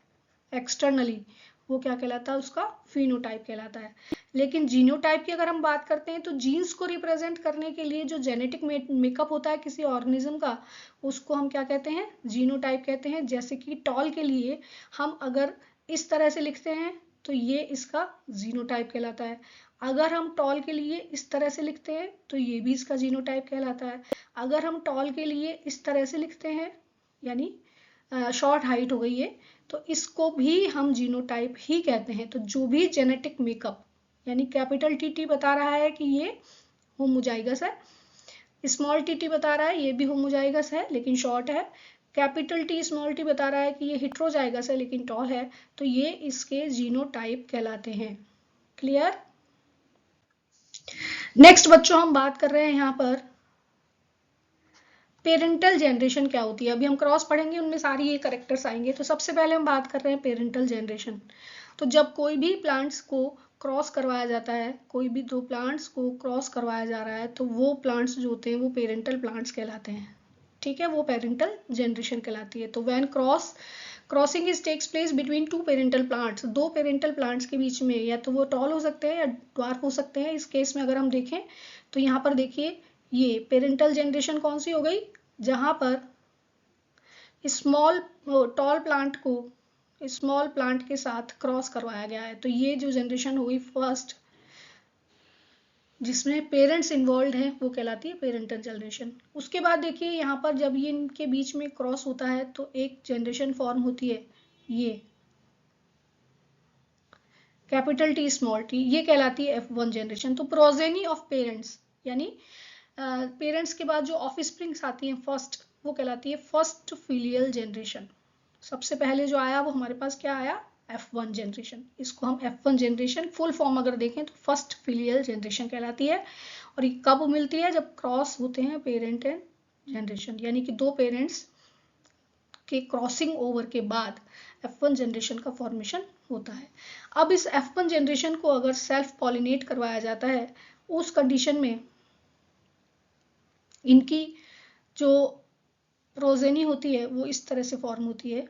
एक्सटर्नली वो क्या कहलाता है, उसका फिनोटाइप कहलाता है। लेकिन जीनोटाइप की अगर हम बात करते हैं तो जीन्स को रिप्रेजेंट करने के लिए जो जेनेटिक मेकअप होता है किसी ऑर्गेनिज्म का, उसको हम क्या कहते हैं, जीनोटाइप कहते हैं। जैसे कि टॉल के लिए हम अगर इस तरह से लिखते हैं तो ये इसका जीनोटाइप कहलाता है। अगर हम टॉल के लिए इस तरह से लिखते हैं तो ये भी इसका जीनोटाइप कहलाता है। अगर हम टॉल के लिए इस तरह से लिखते हैं, यानी शॉर्ट हाइट हो गई है, तो इसको भी हम जीनोटाइप ही कहते हैं। तो जो भी जेनेटिक मेकअप, यानी कैपिटल टी टी बता रहा है कि ये होमोजाइगस है, स्मॉल टी टी बता रहा है ये भी होमोजाइगस है लेकिन शॉर्ट है, कैपिटल टी स्मॉल टी बता रहा है कि ये हेट्रोजाइगस है लेकिन टॉल है, तो ये इसके जीनोटाइप कहलाते हैं। क्लियर। नेक्स्ट बच्चों हम बात कर रहे हैं यहाँ पर पेरेंटल जनरेशन क्या होती है, अभी हम क्रॉस पढ़ेंगे, उनमें सारी ये करेक्टर्स आएंगे। तो सबसे पहले हम बात कर रहे हैं पेरेंटल जनरेशन। तो जब कोई भी प्लांट्स को क्रॉस करवाया जाता है, कोई भी दो प्लांट्स को क्रॉस करवाया जा रहा है, तो वो प्लांट्स जो होते हैं वो पेरेंटल प्लांट्स कहलाते हैं। ठीक है, वो पेरेंटल जनरेशन कहलाती है। तो when crossing is takes place between two parental plants, दो पेरेंटल प्लांट्स के बीच में, या तो वो टॉल हो सकते हैं या ड्वार्फ हो सकते हैं। इस केस में अगर हम देखें तो यहाँ पर देखिए ये पेरेंटल जनरेशन कौन सी हो गई, जहां पर स्मॉल टॉल प्लांट को स्मॉल प्लांट के साथ क्रॉस करवाया गया है। तो ये जो जनरेशन हुई फर्स्ट जिसमें पेरेंट्स इन्वॉल्व हैं वो कहलाती है पेरेंटल जनरेशन। उसके बाद देखिए यहाँ पर जब ये इनके बीच में क्रॉस होता है तो एक जनरेशन फॉर्म होती है, ये कैपिटल टी स्मॉल टी, ये कहलाती है F1 जनरेशन। तो प्रोजेनी ऑफ पेरेंट्स, यानी पेरेंट्स के बाद जो ऑफस्प्रिंग्स आती हैं फर्स्ट, वो कहलाती है फर्स्ट फिलियल जनरेशन। सबसे पहले जो आया वो हमारे पास क्या आया, F1 जनरेशन। इसको हम F1 जनरेशन फुल फॉर्म अगर देखें तो फर्स्ट फिलियल जनरेशन कहलाती है। और ये कब मिलती है, जब क्रॉस होते हैं पेरेंट एंड जनरेशन, यानी कि दो पेरेंट्स के क्रॉसिंग ओवर के बाद F1 जनरेशन का फॉर्मेशन होता है। अब इस F1 जनरेशन को अगर सेल्फ पॉलिनेट करवाया जाता है, उस कंडीशन में इनकी जो प्रोजेनी होती है वो इस तरह से फॉर्म होती है।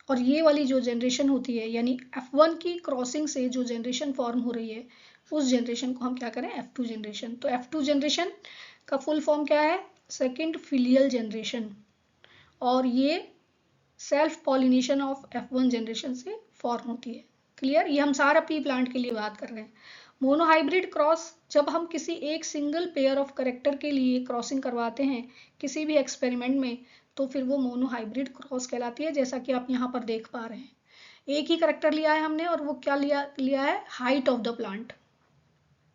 और ये वाली जो जनरेशन होती है, यानी F1 की क्रॉसिंग से जो जनरेशन फॉर्म हो रही है, उस जनरेशन को हम क्या करें, F2 जनरेशन। तो F2 जनरेशन का फुल फॉर्म क्या है, सेकेंड फिलियल जनरेशन। और ये self pollination of F1 generation से फॉर्म होती है। क्लियर, ये हम सारा पी प्लांट के लिए बात कर रहे हैं। मोनोहाइब्रिड क्रॉस, जब हम किसी एक सिंगल पेयर ऑफ करेक्टर के लिए क्रॉसिंग करवाते हैं किसी भी एक्सपेरिमेंट में, तो फिर वो मोनोहाइब्रिड क्रॉस कहलाती है, जैसा कि आप यहाँ पर देख पा रहे हैं। एक ही करेक्टर लिया है हमने, और वो क्या लिया है, height of the plant.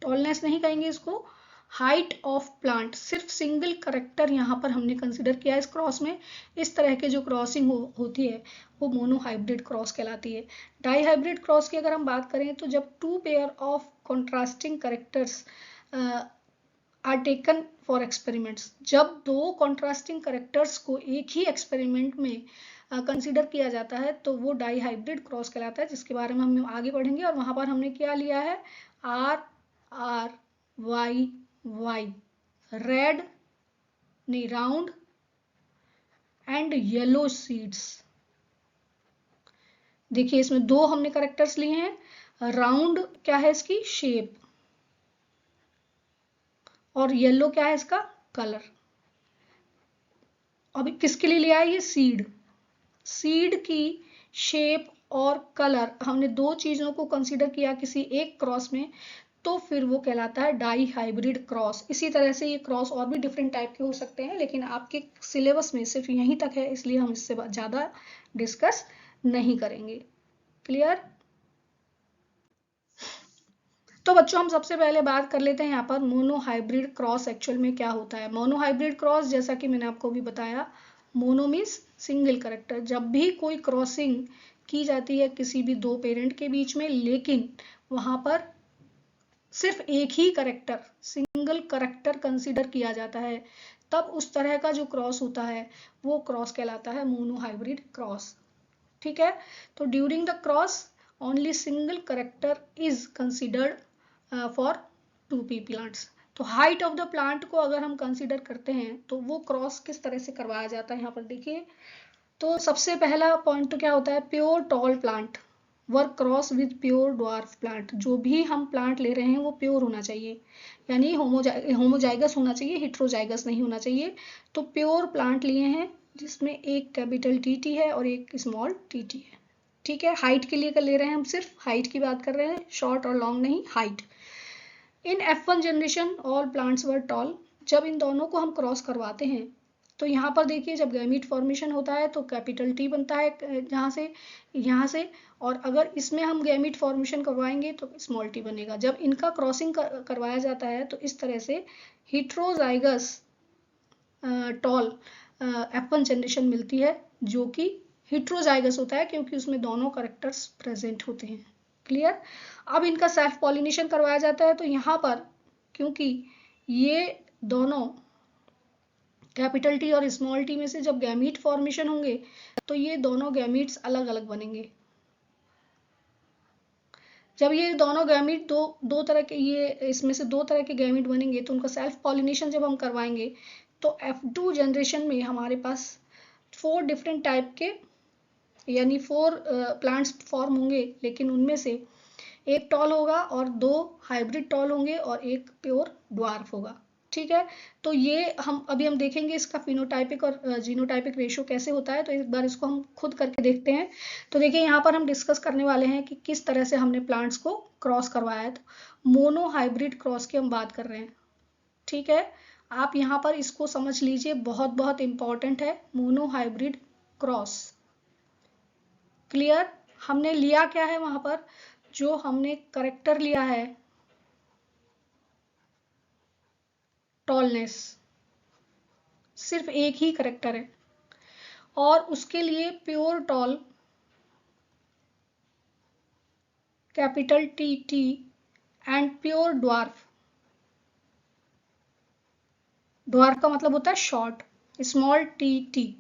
Tallness नहीं कहेंगे इसको, हाइट ऑफ प्लांट, सिर्फ सिंगल करेक्टर यहाँ पर हमने कंसिडर किया है इस क्रॉस में। इस तरह के जो क्रॉसिंग होती है वो मोनोहाइब्रिड क्रॉस कहलाती है। डाईहाइब्रिड क्रॉस की अगर हम बात करें तो जब two pair of contrasting characters are taken for experiments, जब दो कॉन्ट्रास्टिंग करेक्टर्स को एक ही एक्सपेरिमेंट में कंसिडर किया जाता है तो वो डाईहाइब्रिड क्रॉस कहलाता है, जिसके बारे में हम आगे पढ़ेंगे। और वहां पर हमने क्या लिया है, R R Y Y, red नहीं राउंड एंड येलो सीड्स। देखिए इसमें दो हमने करेक्टर्स लिए हैं, राउंड क्या है इसकी शेप, और येलो क्या है इसका कलर। अभी किसके लिए लिया है, ये सीड की शेप और कलर, हमने दो चीजों को कंसीडर किया किसी एक क्रॉस में, तो फिर वो कहलाता है डाई हाइब्रिड क्रॉस। इसी तरह से ये क्रॉस और भी डिफरेंट टाइप के हो सकते हैं, लेकिन आपके सिलेबस में सिर्फ यहीं तक है, इसलिए हम इससे ज़्यादा डिस्कस नहीं करेंगे। क्लियर। तो बच्चों हम सबसे पहले बात कर लेते हैं यहाँ पर मोनोहाइब्रिड क्रॉस एक्चुअल में क्या होता है। मोनोहाइब्रिड क्रॉस, जैसा कि मैंने आपको भी बताया, मोनो मीन्स सिंगल करेक्टर। जब भी कोई क्रॉसिंग की जाती है किसी भी दो पेरेंट के बीच में, लेकिन वहां पर सिर्फ एक ही करेक्टर, सिंगल करेक्टर कंसीडर किया जाता है, तब उस तरह का जो क्रॉस होता है वो क्रॉस कहलाता है मोनोहाइब्रिड क्रॉस। ठीक है, तो during the cross only single character is considered for two pea plants. तो हाइट ऑफ द प्लांट को अगर हम कंसीडर करते हैं तो वो क्रॉस किस तरह से करवाया जाता है, यहाँ पर देखिए। तो सबसे पहला पॉइंट तो क्या होता है, pure tall plant work cross with pure dwarf plant. जो भी हम प्लांट ले रहे हैं वो प्योर होना चाहिए, यानी होमोजाइगस होना चाहिए, हिट्रोजाइगस नहीं होना चाहिए। तो प्योर प्लांट लिए हैं जिसमें एक कैपिटल टी है और एक स्मॉल टी है। ठीक है, हाइट के लिए ले रहे हैं, हम सिर्फ हाइट की बात कर रहे हैं, शॉर्ट और लॉन्ग नहीं, हाइट। इन F1 जनरेशन ऑल प्लांट्स वर टॉल। जब इन दोनों को हम क्रॉस करवाते हैं तो यहाँ पर देखिए जब गैमीट फॉर्मेशन होता है तो कैपिटल टी बनता है यहाँ से, और अगर इसमें हम गैमीट फॉर्मेशन करवाएंगे तो स्मॉल टी बनेगा। जब इनका क्रॉसिंग करवाया जाता है तो इस तरह से हिट्रोजाइगस टॉल F1 जनरेशन मिलती है, जो कि हिट्रोजाइगस होता है क्योंकि उसमें दोनों करेक्टर्स प्रेजेंट होते हैं। क्लियर। अब इनका सेल्फ पॉलिनेशन करवाया जाता है, तो यहाँ पर क्योंकि ये दोनों कैपिटल टी और स्मॉल टी में से जब गैमीट फॉर्मेशन होंगे तो ये दोनों गैमीट्स अलग अलग बनेंगे। जब ये दोनों गैमीट दो तरह के, ये इसमें से दो तरह के गैमीट बनेंगे तो उनका सेल्फ पॉलिनेशन जब हम करवाएंगे तो F2 जनरेशन में हमारे पास 4 डिफरेंट टाइप के यानी 4 प्लांट्स फॉर्म होंगे, लेकिन उनमें से एक टॉल होगा और 2 हाइब्रिड टॉल होंगे और एक प्योर ड्वार्फ होगा। ठीक है, तो ये हम देखेंगे इसका फिनोटाइपिक और जीनोटाइपिक रेशियो कैसे होता है, तो एक बार इसको हम खुद करके देखते हैं। तो देखिए यहाँ पर हम डिस्कस करने वाले हैं कि किस तरह से हमने प्लांट्स को क्रॉस करवाया है। तो मोनो हाइब्रिड क्रॉस की हम बात कर रहे हैं। ठीक है, आप यहाँ पर इसको समझ लीजिए, बहुत बहुत इंपॉर्टेंट है मोनो हाइब्रिड क्रॉस। क्लियर? हमने लिया क्या है वहां पर, जो हमने करेक्टर लिया है टॉलनेस, सिर्फ एक ही करेक्टर है, और उसके लिए pure tall capital T T and pure dwarf, dwarf का मतलब होता है शॉर्ट, स्मॉल टी टी,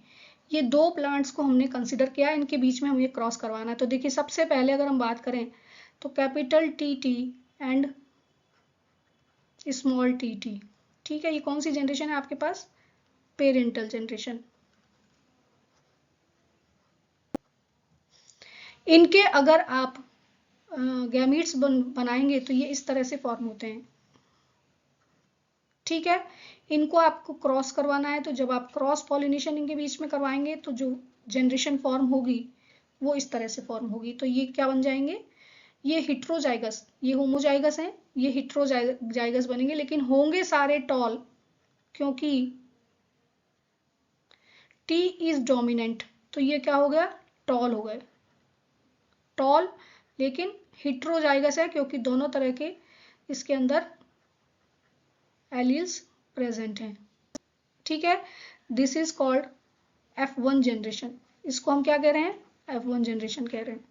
ये दो प्लांट्स को हमने कंसिडर किया, इनके बीच में हमें क्रॉस करवाना है। तो देखिए सबसे पहले अगर हम बात करें तो capital T T and small T T. ठीक है, ये कौन सी जनरेशन है आपके पास, पेरेंटल जनरेशन। इनके अगर आप गैमीट्स बनाएंगे तो ये इस तरह से फॉर्म होते हैं। ठीक है, इनको आपको क्रॉस करवाना है, तो जब आप क्रॉस पॉलिनेशन इनके बीच में करवाएंगे तो जो जनरेशन फॉर्म होगी वो इस तरह से फॉर्म होगी। तो ये क्या बन जाएंगे, ये हिट्रोजाइगस, ये होमोजाइगस हैं, ये हिट्रोजाइगस बनेंगे, लेकिन होंगे सारे टॉल, क्योंकि टी इज डोमिनेंट, तो ये क्या हो गया, टॉल हो गए, टॉल, लेकिन हिट्रोजाइगस है क्योंकि दोनों तरह के इसके अंदर एलील्स प्रेजेंट हैं। ठीक है, this is called F1 generation, इसको हम क्या कह रहे हैं, F1 जनरेशन कह रहे हैं।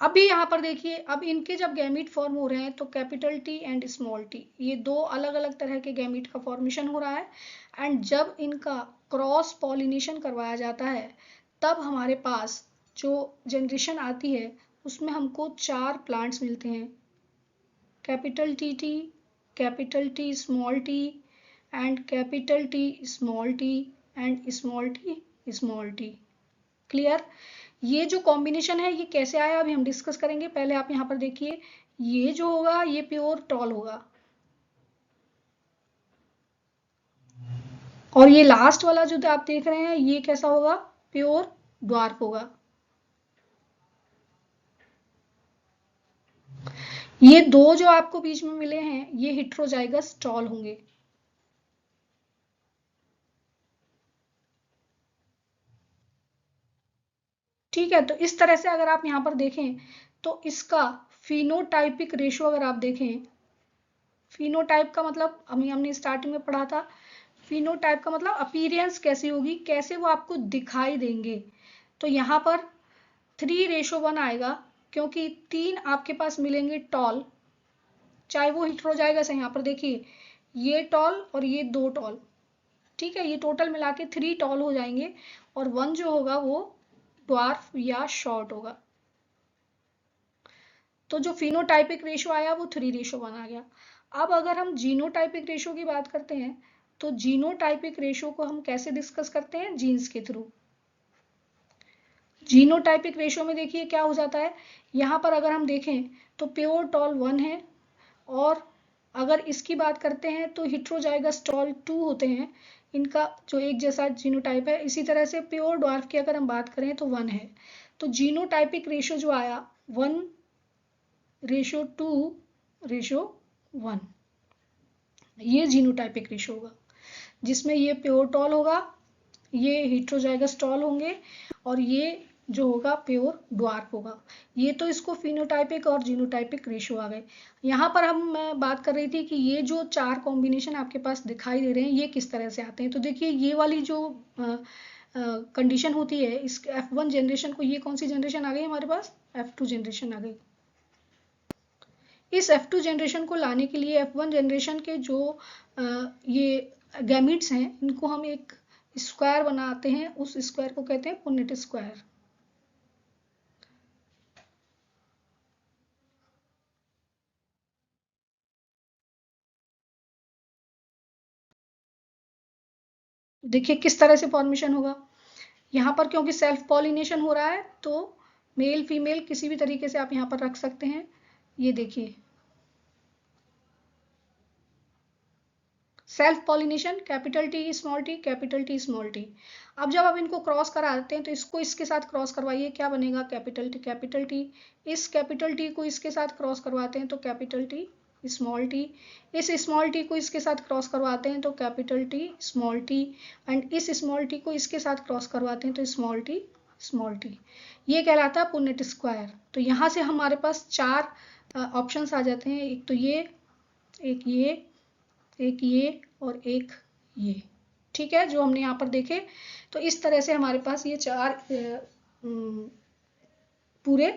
अभी यहाँ पर देखिए, अब इनके जब गैमीट फॉर्म हो रहे हैं तो capital T and small T, ये दो अलग अलग तरह के गैमीट का फॉर्मेशन हो रहा है, एंड जब इनका क्रॉस पॉलिनेशन करवाया जाता है तब हमारे पास जो जनरेशन आती है उसमें हमको 4 प्लांट्स मिलते हैं, capital T small T and capital T small T and small T. Clear? ये जो कॉम्बिनेशन है ये कैसे आया अभी हम डिस्कस करेंगे। पहले आप यहाँ पर देखिए, ये जो होगा ये प्योर टॉल होगा, और ये लास्ट वाला जो आप देख रहे हैं ये कैसा होगा, प्योर ड्वार्फ होगा। ये दो जो आपको बीच में मिले हैं ये हिट्रोजाइगस टॉल होंगे। ठीक है, तो इस तरह से अगर आप यहाँ पर देखें तो इसका फिनोटाइपिक रेशियो अगर आप देखें, फिनोटाइप का मतलब हमने स्टार्टिंग में पढ़ा था, फिनोटाइप का मतलब अपीयरेंस कैसी होगी, कैसे वो आपको दिखाई देंगे। तो यहाँ पर 3:1 आएगा, क्योंकि 3 आपके पास मिलेंगे टॉल, चाहे वो हिट्रोजाइगस है। यहाँ पर देखिए ये टॉल और ये 2 टॉल, ठीक है, ये टोटल मिला के 3 टॉल हो जाएंगे, और 1 जो होगा वो ड्वार्फ या शॉर्ट होगा। तो जो फिनोटाइपिक रेशियो आया वो 3:1 आ गया। अब अगर हम जीनोटाइपिक रेशियो की बात करते हैं तो जीनोटाइपिक रेशियो को हम कैसे डिस्कस करते हैं, जीन्स के थ्रू। जीनोटाइपिक रेशियो में देखिए क्या हो जाता है, यहाँ पर अगर हम देखें तो प्योर टॉल 1 है, और अगर इसकी बात करते हैं तो हिट्रोजाइगस टॉल 2 होते हैं, इनका जो एक जैसा जीनोटाइप है। इसी तरह से प्योर ड्वार्फ की अगर हम बात करें तो 1 है। तो जीनोटाइपिक रेशियो जो आया 1:2:1, ये जीनोटाइपिक रेशियो होगा, जिसमें ये प्योर टॉल होगा, ये हिट्रोजाइगस टॉल होंगे, और ये जो होगा प्योर ड्वार्फ होगा। ये तो इसको फिनोटाइपिक और जीनोटाइपिक रेशियो आ गए। यहाँ पर मैं बात कर रही थी कि ये जो 4 कॉम्बिनेशन आपके पास दिखाई दे रहे हैं ये किस तरह से आते हैं। तो देखिए ये वाली जो कंडीशन होती है इस F1 जनरेशन को, ये कौन सी जनरेशन आ गई हमारे पास, F2 जनरेशन आ गई। इस F2 जनरेशन को लाने के लिए F1 जनरेशन के जो ये गैमीट्स हैं इनको हम एक स्क्वायर बनाते हैं, उस स्क्वायर को कहते हैं पुन्नेट स्क्वायर। देखिए किस तरह से फॉर्मेशन होगा। यहाँ पर क्योंकि सेल्फ पॉलिनेशन हो रहा है तो मेल फीमेल किसी भी तरीके से आप यहाँ पर रख सकते हैं। ये देखिए self pollination, capital T small T, capital T small T. अब जब आप इनको क्रॉस कराते हैं तो इसको इसके साथ क्रॉस करवाइए, क्या बनेगा, कैपिटल टी कैपिटल टी। इस कैपिटल टी को इसके साथ क्रॉस करवाते हैं तो कैपिटल टी स्मॉल टी। इस स्मॉल टी को इसके साथ क्रॉस करवाते हैं तो capital T small T. And इस स्मॉल टी को इसके साथ क्रॉस करवाते हैं तो स्मॉल टी स्मॉल टी। ये कहलाता है पुन्नेट स्क्वायर। तो यहाँ से हमारे पास 4 ऑप्शंस आ जाते हैं, एक तो ये, एक ये, एक ये और एक ये। ठीक है, जो हमने यहाँ पर देखे। तो इस तरह से हमारे पास ये 4 पूरे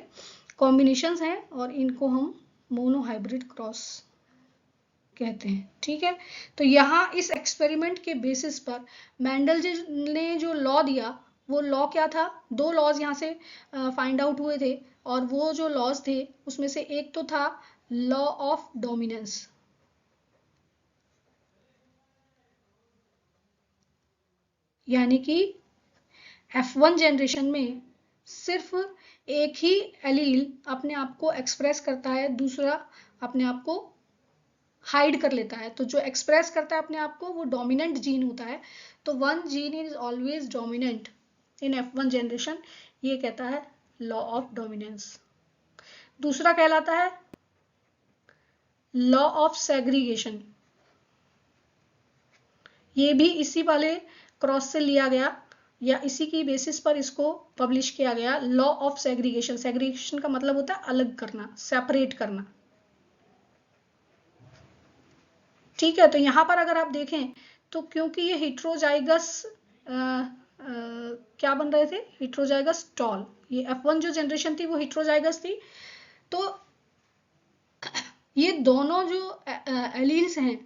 कॉम्बिनेशंस हैं और इनको हम मोनोहाइब्रिड क्रॉस कहते हैं। ठीक है, तो यहाँ इस एक्सपेरिमेंट के बेसिस पर मेंडल जी ने जो लॉ दिया, वो लॉ क्या था, 2 लॉज यहाँ से फाइंड आउट हुए थे। और वो जो लॉज थे उसमें से एक तो था लॉ ऑफ डोमिनेंस, यानी कि F1 जनरेशन में सिर्फ एक ही एलील अपने आप को एक्सप्रेस करता है, दूसरा अपने आप को हाइड कर लेता है। तो जो एक्सप्रेस करता है अपने आप को वो डोमिनेंट जीन होता है। तो one gene is always dominant in F1 generation, ये कहता है लॉ ऑफ डोमिनेंस। दूसरा कहलाता है लॉ ऑफ सेग्रीगेशन, ये भी इसी वाले क्रॉस से लिया गया या इसी की बेसिस पर इसको पब्लिश किया गया। लॉ ऑफ सेग्रीगेशन, सेग्रीगेशन का मतलब होता है अलग करना, सेपरेट करना। ठीक है, तो यहां पर अगर आप देखें तो क्योंकि ये हिट्रोजाइगस क्या बन रहे थे, हिट्रोजाइगस टॉल, ये F1 जो जनरेशन थी वो हिट्रोजाइगस थी। तो ये दोनों जो एलील्स हैं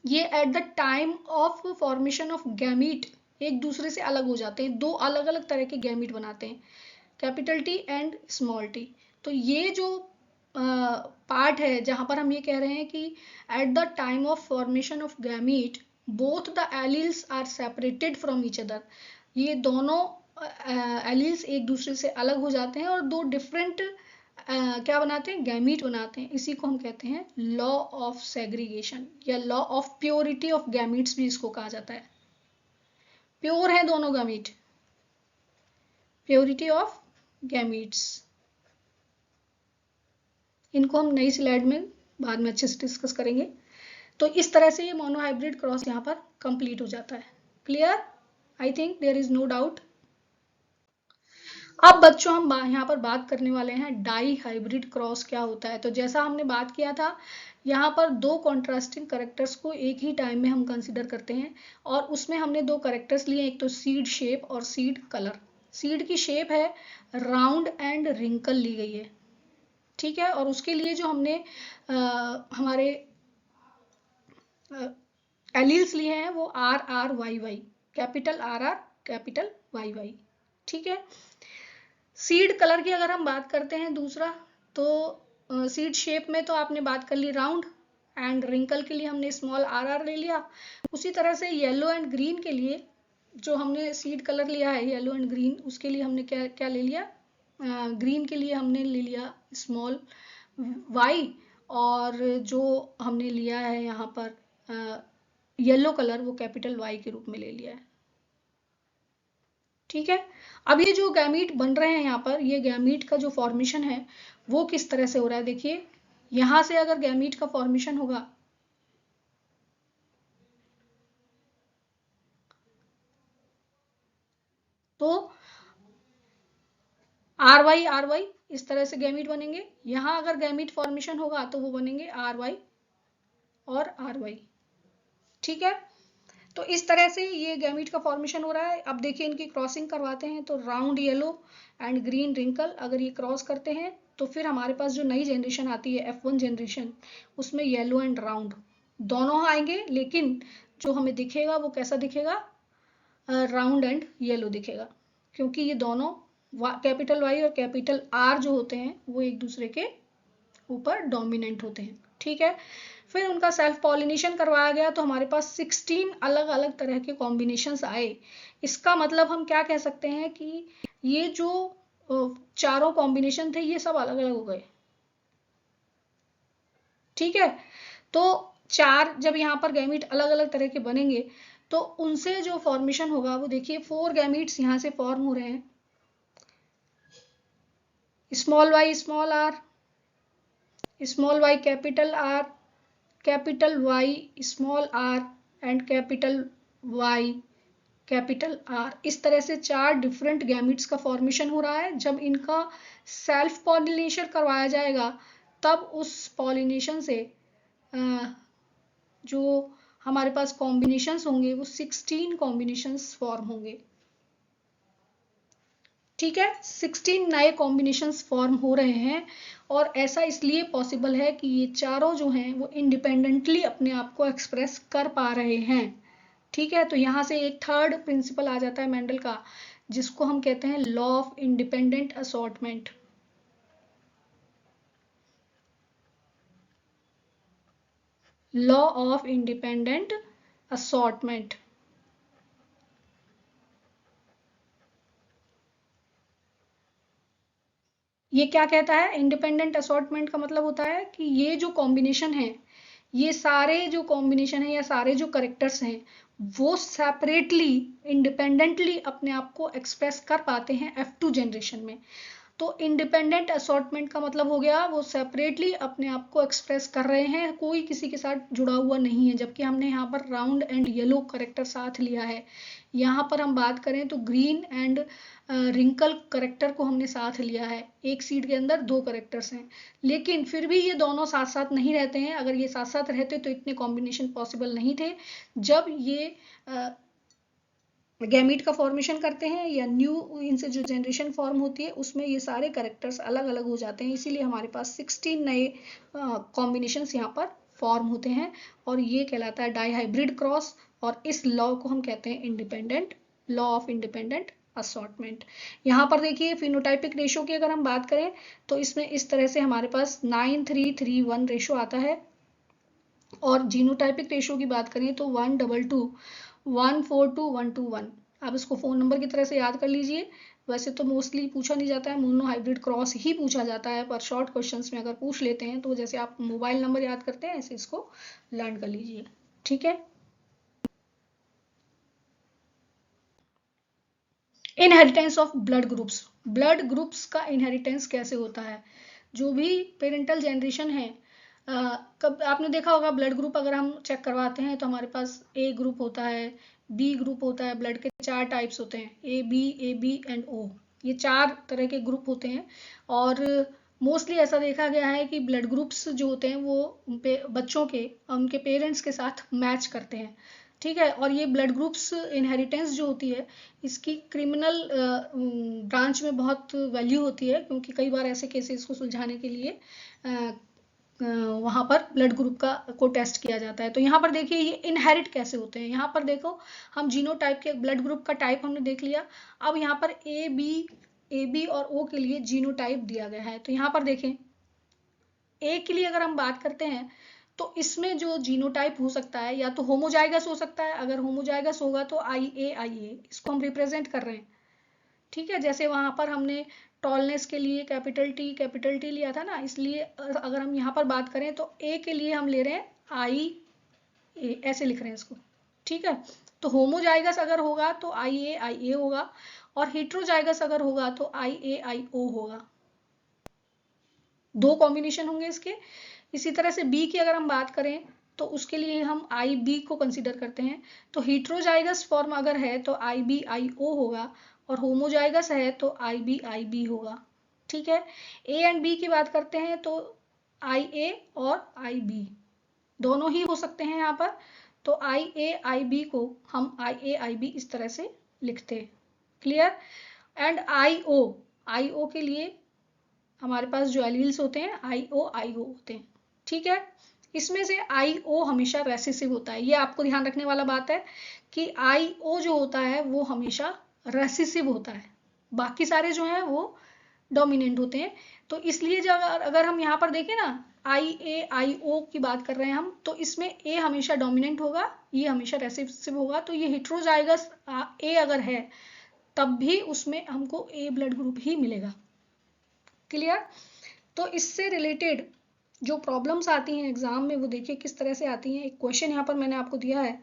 ये eight the time of formation of gamete एक दूसरे से अलग हो जाते हैं, 2 अलग अलग तरह के गैमीट बनाते हैं, capital T and small T. तो ये जो पार्ट है जहां पर हम ये कह रहे हैं कि at the time of formation of gamete both the alleles are separated from each other, ये दोनों एलील्स एक दूसरे से अलग हो जाते हैं और 2 डिफरेंट क्या बनाते हैं, गैमीट बनाते हैं। इसी को हम कहते हैं लॉ ऑफ सेग्रीगेशन या law of purity of gametes भी इसको कहा जाता है। प्योर है दोनों गैमीट, प्योरिटी ऑफ गैमीट्स। इनको हम नई स्लाइड में बाद में अच्छे से डिस्कस करेंगे। तो इस तरह से ये मोनोहाइब्रिड क्रॉस यहाँ पर कंप्लीट हो जाता है। Clear, I think there is no doubt. अब बच्चों हम यहाँ पर बात करने वाले हैं डाई हाइब्रिड क्रॉस क्या होता है। तो जैसा हमने बात किया था, यहाँ पर 2 कॉन्ट्रास्टिंग करेक्टर्स को एक ही टाइम में हम कंसिडर करते हैं और उसमें हमने 2 करेक्टर्स लिए, एक तो सीड शेप और सीड कलर। सीड की शेप है राउंड एंड रिंकल ली गई है। ठीक है, और उसके लिए जो हमने हमारे एलील्स लिए हैं वो RRYY, capital RR capital YY। ठीक है, सीड कलर की अगर हम बात करते हैं दूसरा, तो सीड शेप में तो आपने बात कर ली राउंड, एंड रिंकल के लिए हमने स्मॉल RR ले लिया। उसी तरह से येलो एंड ग्रीन के लिए जो हमने सीड कलर लिया है येलो एंड ग्रीन, उसके लिए हमने क्या क्या ले लिया, ग्रीन के लिए हमने ले लिया स्मॉल y, और जो हमने लिया है यहाँ पर येलो कलर वो कैपिटल Y के रूप में ले लिया है। ठीक है, अब ये जो गैमीट बन रहे हैं यहाँ पर, ये गैमीट का जो फॉर्मेशन है वो किस तरह से हो रहा है। देखिए यहां से अगर गैमीट का फॉर्मेशन होगा तो RY इस तरह से गैमीट बनेंगे। यहां अगर गैमीट फॉर्मेशन होगा तो वो बनेंगे RY और RY। ठीक है, तो इस तरह से ये गैमीट का फॉर्मेशन हो रहा है। अब देखिए इनकी क्रॉसिंग करवाते हैं तो round yellow and green wrinkle अगर ये क्रॉस करते हैं तो फिर हमारे पास जो नई जनरेशन आती है F1 जनरेशन, उसमें येलो एंड राउंड दोनों आएंगे, लेकिन जो हमें दिखेगा वो कैसा दिखेगा, राउंड एंड येलो दिखेगा, क्योंकि ये दोनों कैपिटल वाई और कैपिटल आर जो होते हैं वो एक दूसरे के ऊपर डोमिनेंट होते हैं। ठीक है, फिर उनका सेल्फ पॉलिनेशन करवाया गया तो हमारे पास 16 अलग अलग तरह के कॉम्बिनेशंस आए। इसका मतलब हम क्या कह सकते हैं कि ये जो चारों कॉम्बिनेशन थे ये सब अलग अलग हो गए। ठीक है, तो चार जब यहाँ पर गैमीट अलग अलग तरह के बनेंगे तो उनसे जो फॉर्मेशन होगा वो देखिए 4 गैमीट्स यहाँ से फॉर्म हो रहे हैं, small Y small R, small Y capital R, capital Y small R and capital Y capital R. इस तरह से 4 डिफरेंट गैमिट्स का फॉर्मेशन हो रहा है। जब इनका सेल्फ पॉलिनेशन करवाया जाएगा तब उस पॉलिनेशन से जो हमारे पास कॉम्बिनेशंस होंगे वो 16 कॉम्बिनेशंस फॉर्म होंगे। ठीक है, 16 नए कॉम्बिनेशंस फॉर्म हो रहे हैं और ऐसा इसलिए पॉसिबल है कि ये चारों जो हैं वो इंडिपेंडेंटली अपने आप को एक्सप्रेस कर पा रहे हैं। ठीक है, तो यहाँ से एक थर्ड प्रिंसिपल आ जाता है मेंडल का, जिसको हम कहते हैं law of independent assortment. Law of independent assortment. ये क्या कहता है, इंडिपेंडेंट असॉर्टमेंट का मतलब होता है कि ये जो कॉम्बिनेशन है, ये सारे जो कॉम्बिनेशन है या सारे जो करेक्टर्स हैं वो सेपरेटली इंडिपेंडेंटली अपने आप को एक्सप्रेस कर पाते हैं F2 जनरेशन में। तो इंडिपेंडेंट असॉर्टमेंट का मतलब हो गया वो सेपरेटली अपने आप को एक्सप्रेस कर रहे हैं, कोई किसी के साथ जुड़ा हुआ नहीं है। जबकि हमने यहाँ पर राउंड एंड येलो करेक्टर साथ लिया है, यहाँ पर हम बात करें तो ग्रीन एंड रिंकल करेक्टर को हमने साथ लिया है। एक सीड के अंदर 2 करेक्टर्स हैं, लेकिन फिर भी ये दोनों साथ साथ नहीं रहते हैं। अगर ये साथ साथ रहते तो इतने कॉम्बिनेशन पॉसिबल नहीं थे। जब ये गैमीट का फॉर्मेशन करते हैं या न्यू इनसे जो जनरेशन फॉर्म होती है उसमें ये सारे करेक्टर्स अलग अलग हो जाते हैं, इसीलिए हमारे पास 16 नए कॉम्बिनेशंस यहाँ पर फॉर्म होते हैं और ये कहलाता है डाईहाइब्रिड क्रॉस। और इस लॉ को हम कहते हैं independent law of independent assortment. यहाँ पर देखिए फिनोटाइपिक रेशो की अगर हम बात करें तो इसमें इस तरह से हमारे पास 9331 रेशो आता है और जीनोटाइपिक रेशो की बात करें तो 122 142 आप इसको फोन नंबर की तरह से याद कर लीजिए। वैसे तो मोस्टली पूछा नहीं जाता है, मोनो हाइब्रिड क्रॉस ही पूछा जाता है, पर शॉर्ट क्वेश्चंस में अगर पूछ लेते हैं तो जैसे आप मोबाइल नंबर याद करते हैं ऐसे इसको लर्न कर लीजिए। ठीक है, inheritance of blood groups. Blood groups का इनहेरिटेंस कैसे होता है, जो भी पेरेंटल जनरेशन है, कब आपने देखा होगा ब्लड ग्रुप अगर हम चेक करवाते हैं तो हमारे पास ए ग्रुप होता है, बी ग्रुप होता है, ब्लड के 4 टाइप्स होते हैं, ए बी एंड ओ। ये 4 तरह के ग्रुप होते हैं और मोस्टली ऐसा देखा गया है कि ब्लड ग्रुप्स जो होते हैं वो बच्चों के उनके पेरेंट्स के साथ मैच करते हैं। ठीक है, और ये ब्लड ग्रुप्स इनहेरिटेंस जो होती है इसकी क्रिमिनल ब्रांच में बहुत वैल्यू होती है, क्योंकि कई बार ऐसे केसेस को सुलझाने के लिए वहाँ पर ब्लड ग्रुप को टेस्ट किया जाता है। तो यहाँ पर देखिए ये इनहेरिट कैसे होते हैं। यहाँ पर देखो हम जीनोटाइप के ब्लड ग्रुप का टाइप हमने देख लिया। अब यहाँ पर ए बी और ओ के लिए जीनोटाइप दिया गया है। तो यहाँ पर देखें ए के लिए अगर हम बात करते हैं तो इसमें जो जीनोटाइप हो सकता है या तो होमोजाइगस हो सकता है, अगर होमोजाइगस होगा तो आई ए इसको हम रिप्रेजेंट कर रहे हैं। ठीक है, जैसे वहां पर हमने टॉलनेस के लिए कैपिटल टी लिया था ना, इसलिए अगर हम यहाँ पर बात करें तो ए के लिए हम ले रहे हैं आई ए, ऐसे लिख रहे हैं इसको। ठीक है, तो होमोजाइगस अगर होगा तो आई ए होगा और हेट्रोजाइगस अगर होगा तो आई ओ होगा। 2 कॉम्बिनेशन होंगे इसके। इसी तरह से बी की अगर हम बात करें तो उसके लिए हम आई बी को कंसीडर करते हैं। तो हेट्रोजाइगस फॉर्म अगर है तो आई ओ होगा और होमोजाइगस है तो आई बी होगा। ठीक है, ए एंड बी की बात करते हैं तो आई ए और आई बी दोनों ही हो सकते हैं यहाँ पर। तो आई बी को हम आई बी इस तरह से लिखते हैं। क्लियर। एंड आई ओ के लिए हमारे पास जो एलील्स होते हैं आई ओ होते हैं। ठीक है, इसमें से IO हमेशा रेसेसिव होता है। ये आपको ध्यान रखने वाला बात है कि IO जो होता है वो हमेशा रेसेसिव होता है, बाकी सारे जो हैं वो डोमिनेंट होते हैं। तो इसलिए जब अगर हम यहाँ पर देखें ना, IA IO की बात कर रहे हैं हम, तो इसमें A हमेशा डोमिनेंट होगा, ये हमेशा रेसेसिव होगा। तो ये हेट्रोजाइगस A अगर है तब भी उसमें हमको A ब्लड ग्रुप ही मिलेगा। क्लियर? तो इससे रिलेटेड जो प्रॉब्लम्स आती हैं एग्जाम में वो देखिए किस तरह से आती हैं। एक क्वेश्चन यहाँ पर मैंने आपको दिया है,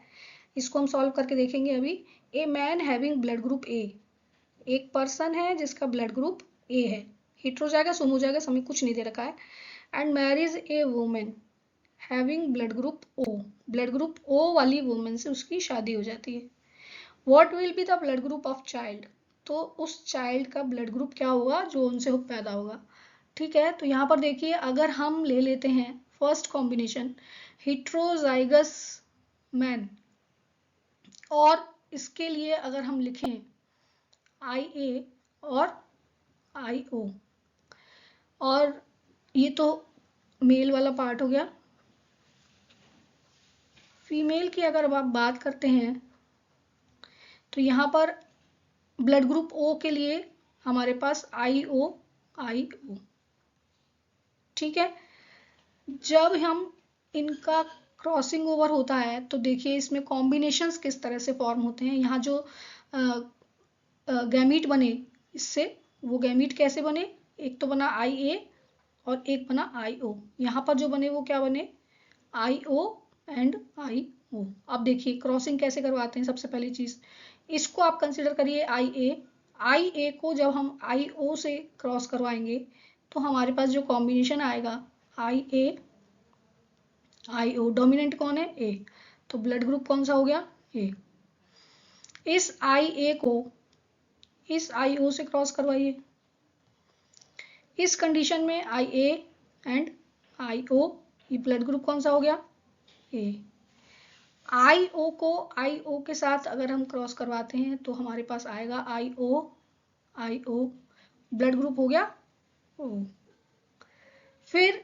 इसको हम सॉल्व करके देखेंगे अभी। A man having blood group A, एक पर्सन है जिसका ब्लड ग्रुप ए है, हेट्रोजाइगस होमोजाइगस हमें कुछ नहीं दे रखा है, and marriage a women having blood group O, blood group O वाली वुमेन से उसकी शादी हो जाती है। What will be the blood group of child, तो उस चाइल्ड का ब्लड ग्रुप क्या होगा जो उनसे पैदा होगा। ठीक है, तो यहाँ पर देखिए अगर हम ले लेते हैं फर्स्ट कॉम्बिनेशन हेट्रोजाइगस मैन, और इसके लिए अगर हम लिखें IA और IO, और ये तो मेल वाला पार्ट हो गया। फीमेल की अगर आप बात करते हैं तो यहाँ पर ब्लड ग्रुप O के लिए हमारे पास IO IO। ठीक है, जब हम इनका क्रॉसिंग ओवर होता है तो देखिए इसमें कॉम्बिनेशंस किस तरह से फॉर्म होते हैं। यहाँ जो गैमीट बने इससे, वो गैमीट कैसे बने, एक तो बना IA और एक बना IO। यहाँ पर जो बने वो क्या बने, IO एंड IO। अब देखिए क्रॉसिंग कैसे करवाते हैं। सबसे पहली चीज इसको आप कंसिडर करिए IA को जब हम IO से क्रॉस करवाएंगे तो हमारे पास जो कॉम्बिनेशन आएगा IA IO, डोमिनेंट कौन है A, तो ब्लड ग्रुप कौन सा हो गया A। इस IA को इस IO से क्रॉस करवाइए, इस कंडीशन में IA एंड IO, ये ब्लड ग्रुप कौन सा हो गया A। IO को IO के साथ अगर हम क्रॉस करवाते हैं तो हमारे पास आएगा IO, ब्लड ग्रुप हो गया O। फिर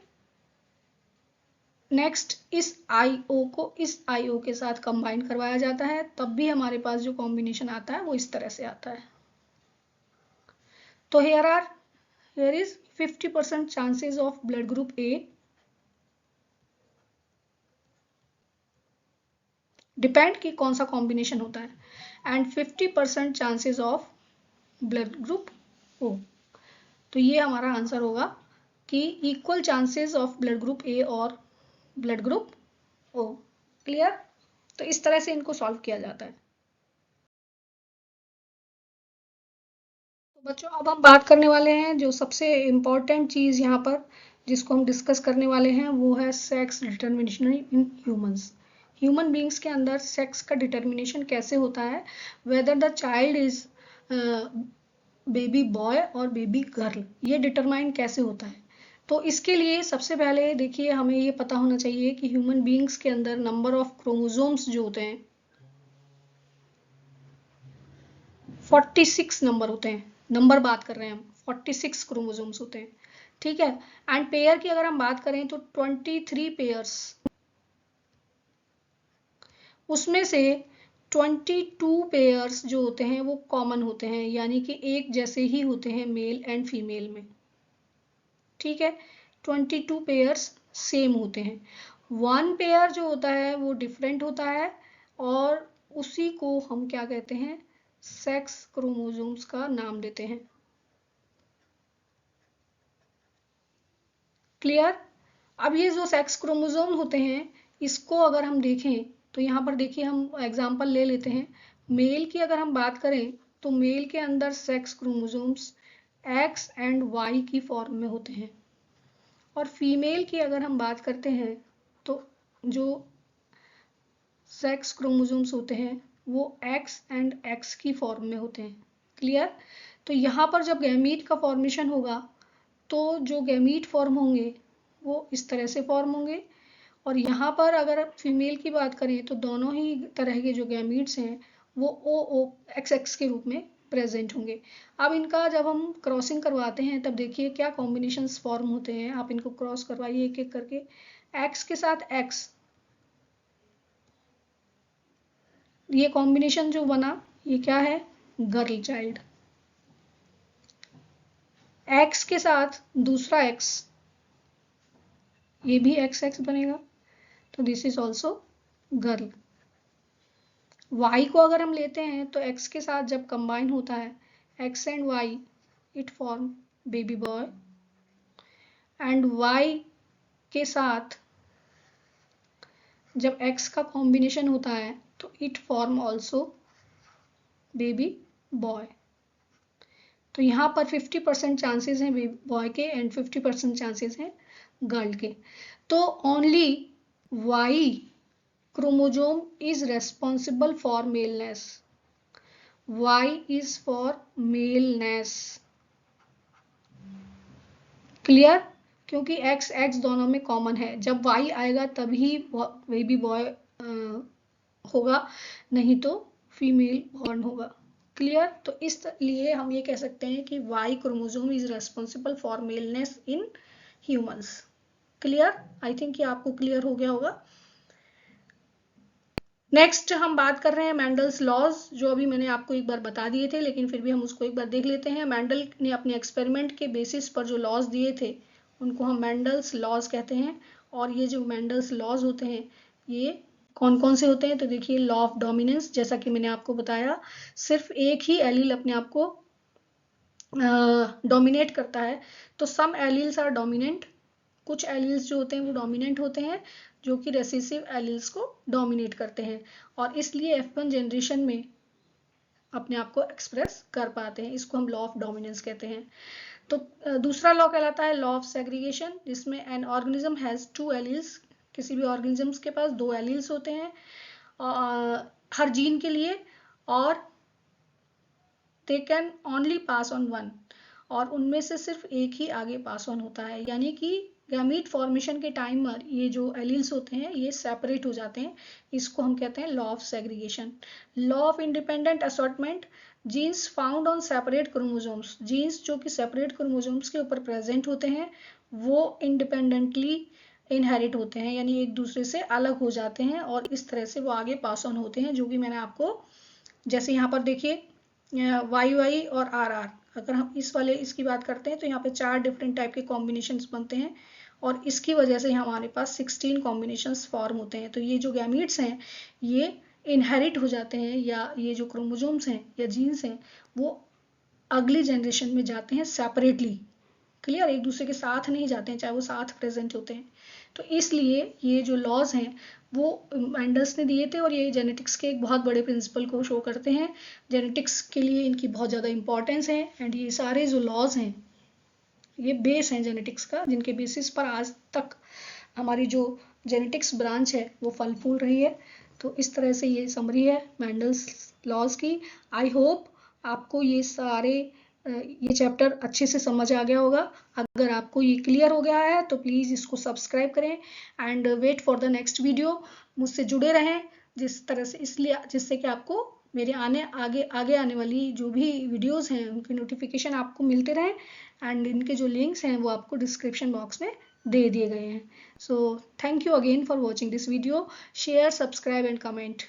नेक्स्ट इस IO को इस IO के साथ कंबाइन करवाया जाता है, तब भी हमारे पास जो कॉम्बिनेशन आता है वो इस तरह से आता है। तो here is 50% chances of blood group A depend कि कौन सा कॉम्बिनेशन होता है, and 50% chances of blood group O। तो ये हमारा आंसर होगा कि equal chances of blood group A और ब्लड ग्रुप O। क्लियर? तो इस तरह से इनको सॉल्व किया जाता है। तो बच्चों अब हम बात करने वाले हैं जो सबसे इम्पोर्टेंट चीज यहाँ पर जिसको हम डिस्कस करने वाले हैं वो है sex determination in humans. Human beings के अंदर सेक्स का डिटर्मिनेशन कैसे होता है, whether the child is baby boy और बेबी गर्ल, ये डिटरमाइन कैसे होता है। तो इसके लिए सबसे पहले देखिए हमें ये पता होना चाहिए कि ह्यूमन बींग्स के अंदर नंबर ऑफ क्रोमोसोम्स जो होते हैं 46 नंबर होते हैं। नंबर बात कर रहे हैं हम, 46 क्रोमोसोम्स होते हैं। ठीक है, एंड पेयर की अगर हम बात करें तो 23 पेयर्स, उसमें से 22 पेयर्स जो होते हैं वो कॉमन होते हैं, यानी कि एक जैसे ही होते हैं मेल एंड फीमेल में। ठीक है, 22 पेयर्स सेम होते हैं। 1 पेयर जो होता है वो डिफरेंट होता है, और उसी को हम क्या कहते हैं, सेक्स क्रोमोसोम्स का नाम देते हैं। क्लियर? अब ये जो सेक्स क्रोमोसोम होते हैं इसको अगर हम देखें तो यहाँ पर देखिए हम एग्जांपल ले लेते हैं। मेल की अगर हम बात करें तो मेल के अंदर sex chromosomes X and Y की फॉर्म में होते हैं, और फीमेल की अगर हम बात करते हैं तो जो सेक्स क्रोमोसोम्स होते हैं वो X एंड X की फॉर्म में होते हैं। क्लियर? तो यहाँ पर जब गैमीट का फॉर्मेशन होगा तो जो गैमीट फॉर्म होंगे वो इस तरह से फॉर्म होंगे, और यहाँ पर अगर फीमेल की बात करें तो दोनों ही तरह के जो गैमीट्स हैं वो XX के रूप में प्रेजेंट होंगे। अब इनका जब हम क्रॉसिंग करवाते हैं तब देखिए क्या कॉम्बिनेशंस फॉर्म होते हैं। आप इनको क्रॉस करवाइए एक एक करके, एक्स के साथ एक्स, ये कॉम्बिनेशन जो बना ये क्या है, गर्ल चाइल्ड। एक्स के साथ दूसरा एक्स, ये भी एक्स एक्स बनेगा, तो this is also girl. Y को अगर हम लेते हैं तो एक्स के साथ जब कंबाइन होता है X and Y, it form baby boy, and Y के साथ जब एक्स का कॉम्बिनेशन होता है तो it form also baby boy. तो यहाँ पर 50% चांसेस हैं बेबी बॉय के एंड 50% चांसेस हैं गर्ल के। तो only Y chromosome is responsible for maleness. Y is for maleness. Clear? क्योंकि X X दोनों में कॉमन है, जब Y आएगा तभी बेबी बॉय होगा, नहीं तो फीमेल बॉर्न होगा। क्लियर? तो इसलिए हम ये कह सकते हैं कि Y chromosome is responsible for maleness in humans. Clear? I think ये आपको क्लियर हो गया होगा। नेक्स्ट हम बात कर रहे हैं मैंडल्स लॉज, जो अभी मैंने आपको एक बार बता दिए थे, लेकिन फिर भी हम उसको एक बार देख लेते हैं। मैंडल ने अपने एक्सपेरिमेंट के बेसिस पर जो लॉज दिए थे उनको हम मैंडल्स लॉज कहते हैं। और ये जो मैंडल्स लॉज होते हैं ये कौन कौन से होते हैं, तो देखिए लॉ ऑफ डोमिनेंस, जैसा कि मैंने आपको बताया, सिर्फ एक ही एलील अपने आप को डोमिनेट करता है, तो सम एलील्स आर डोमिनेंट, कुछ एलील्स जो होते हैं वो डोमिनेंट होते हैं, जो कि रेसेसिव एलील्स को डोमिनेट करते हैं, और इसलिए F1 जनरेशन में अपने आप को एक्सप्रेस कर पाते हैं। इसको हम लॉ ऑफ डोमिनेंस कहते हैं। तो दूसरा लॉ कहलाता है लॉ ऑफ सेग्रीगेशन, जिसमें एन ऑर्गेनिज्म हैज 2 एलील्स, किसी भी ऑर्गेनिज्म के पास 2 एलील्स होते हैं हर जीन के लिए, और they can only pass on 1, और उनमें से सिर्फ एक ही आगे पास ऑन होता है, यानी कि गैमीट फॉर्मेशन के टाइम पर ये जो एलील्स होते हैं ये सेपरेट हो जाते हैं। इसको हम कहते हैं law of segregation. Law of independent assortment, genes found on separate chromosomes, genes जो कि सेपरेट क्रोमोसोम्स के ऊपर प्रेजेंट होते हैं वो इंडिपेंडेंटली इनहेरिट होते हैं, यानी एक दूसरे से अलग हो जाते हैं, और इस तरह से वो आगे पास ऑन होते हैं, जो कि मैंने आपको, जैसे यहाँ पर देखिए वाई वाई और आर आर, अगर हम इस वाले इसकी बात करते हैं तो यहाँ पे 4 डिफरेंट टाइप के कॉम्बिनेशंस बनते हैं, और इसकी वजह से हमारे पास 16 कॉम्बिनेशंस फॉर्म होते हैं। तो ये जो गैमीट्स हैं ये इनहेरिट हो जाते हैं, या ये जो क्रोमोसोम्स हैं या जीन्स हैं वो अगली जनरेशन में जाते हैं सेपरेटली। क्लियर? एक दूसरे के साथ नहीं जाते हैं, चाहे वो साथ प्रेजेंट होते हैं। तो इसलिए ये जो लॉज हैं वो मैंडल्स ने दिए थे, और ये जेनेटिक्स के एक बहुत बड़े प्रिंसिपल को शो करते हैं। जेनेटिक्स के लिए इनकी बहुत ज़्यादा इंपॉर्टेंस है, एंड ये सारे जो लॉज हैं ये बेस हैं जेनेटिक्स का, जिनके बेसिस पर आज तक हमारी जो जेनेटिक्स ब्रांच है वो फल फूल रही है। तो इस तरह से ये समरी है मैंडल्स लॉज की। आई होप आपको ये सारे ये चैप्टर अच्छे से समझ आ गया होगा। अगर आपको ये क्लियर हो गया है तो प्लीज़ इसको सब्सक्राइब करें and wait for the next video. मुझसे जुड़े रहें जिस तरह से, इसलिए जिससे कि आपको मेरे आगे आने वाली जो भी वीडियोस हैं उनकी नोटिफिकेशन आपको मिलते रहें, एंड इनके जो लिंक्स हैं वो आपको डिस्क्रिप्शन बॉक्स में दे दिए गए हैं। So thank you again for watching this video. Share, subscribe and comment.